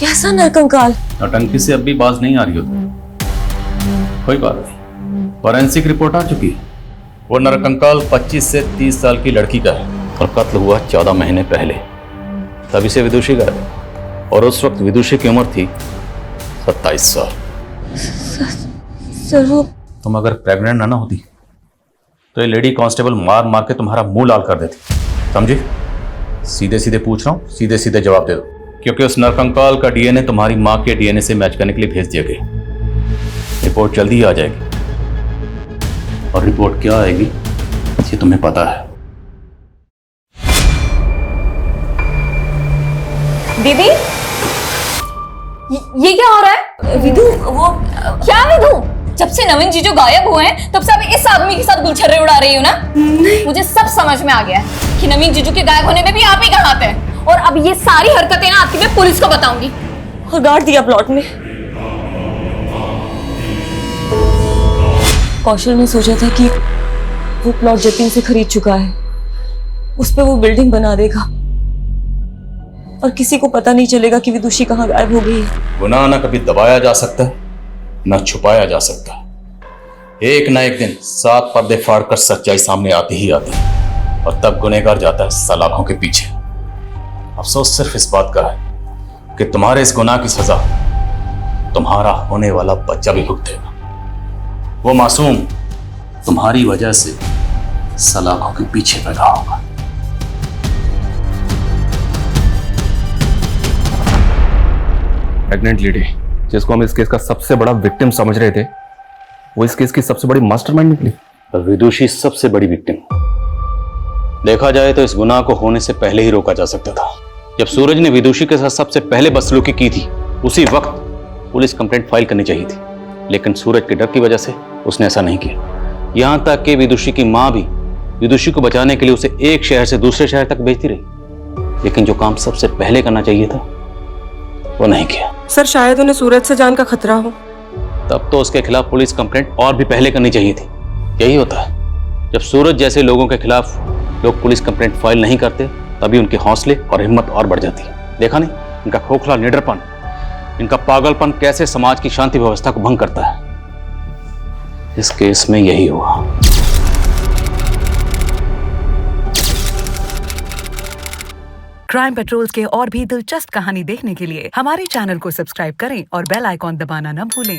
कैसा नरकंकाल? नौटंकी से अब भी बाज नहीं आ रही हो तुम। कोई बात नहीं, फॉरेंसिक रिपोर्ट आ चुकी है। वो नरकंकाल 25 से 30 साल की लड़की का है और कत्ल हुआ 14 महीने पहले। तभी से विदुषी का है, और उस वक्त विदुषी की उम्र थी 27 साल। सर, वो तुम अगर प्रेग्नेंट ना होती तो ये लेडी कांस्टेबल मार मार के तुम्हारा मुंह लाल कर देती, समझी? सीधे सीधे पूछ रहा हूँ, सीधे सीधे जवाब दे दो, क्योंकि उस नरकंकाल का डीएनए तुम्हारी माँ के डीएनए से मैच करने के लिए भेज दिया गया। रिपोर्ट जल्दी ही आ जाएगी, और रिपोर्ट क्या आएगी ये तुम्हें पता है। दीदी, ये क्या हो रहा है? विदु, वो क्या विदु? जब से नवीन जीजू गायब हुए हैं तब से आप इस आदमी के साथ गुलछर्रे उड़ा रही हो ना? नहीं। मुझे सब समझ में आ गया है कि नवीन जीजू के गायब होने में भी आप ही का हाथ है, और अब ये सारी हरकतें ना आपकी मैं पुलिस को बताऊंगी। और गाड़ दिया प्लॉट में। कौशल ने सोचा था कि वो प्लॉट जतिन से खरीद चुका है, उस पे वो बिल्डिंग बना देगा और किसी को पता नहीं चलेगा कि विदुषी कहाँ गायब हो गई है। गुनाह ना कभी दबाया जा सकता है, ना छुपाया जा सकता। एक ना एक दिन 7 पर्दे फाड़कर सच्चाई सामने आती ही आती है, और तब गुनहगार जाता है सलाखों के पीछे। अफसोस सिर्फ इस बात का है कि तुम्हारे इस गुनाह की सजा तुम्हारा होने वाला बच्चा भी भुगतेगा। वो मासूम तुम्हारी वजह से सलाखों के पीछे पैदा होगा। प्रेग्नेंट लेडी जिसको हम इस केस का सबसे बड़ा विक्टिम समझ रहे थे, वो इस केस की सबसे बड़ी मास्टरमाइंड निकली। विदुषी सबसे बड़ी विक्टिम। देखा जाए तो इस गुनाह को होने से पहले ही रोका जा सकता था। जब सूरज ने विदुषी के साथ सबसे पहले बदसलूकी की थी, उसी वक्त पुलिस कंप्लेंट फाइल करनी चाहिए थी, लेकिन सूरज के डर की वजह से उसने ऐसा नहीं किया। यहां तक कि विदुषी की मां भी विदुषी को बचाने के लिए उसे एक शहर से दूसरे शहर तक भेजती रही, लेकिन जो काम सबसे पहले करना चाहिए था वो नहीं किया। सर, शायद उन्हें सूरज से जान का खतरा हो। तब तो उसके खिलाफ पुलिस कंप्लेंट और भी पहले करनी चाहिए थी। यही होता है, जब सूरज जैसे लोगों के खिलाफ लोग पुलिस कंप्लेंट फाइल नहीं करते, तभी उनके हौसले और हिम्मत और बढ़ जाती है। देखा नहीं इनका खोखला निडरपन, इनका पागलपन कैसे समाज की शांति व्यवस्था को भंग करता है। इस केस में यही हुआ। क्राइम पेट्रोल्स के और भी दिलचस्प कहानी देखने के लिए हमारे चैनल को सब्सक्राइब करें और बेल आइकॉन दबाना न भूलें।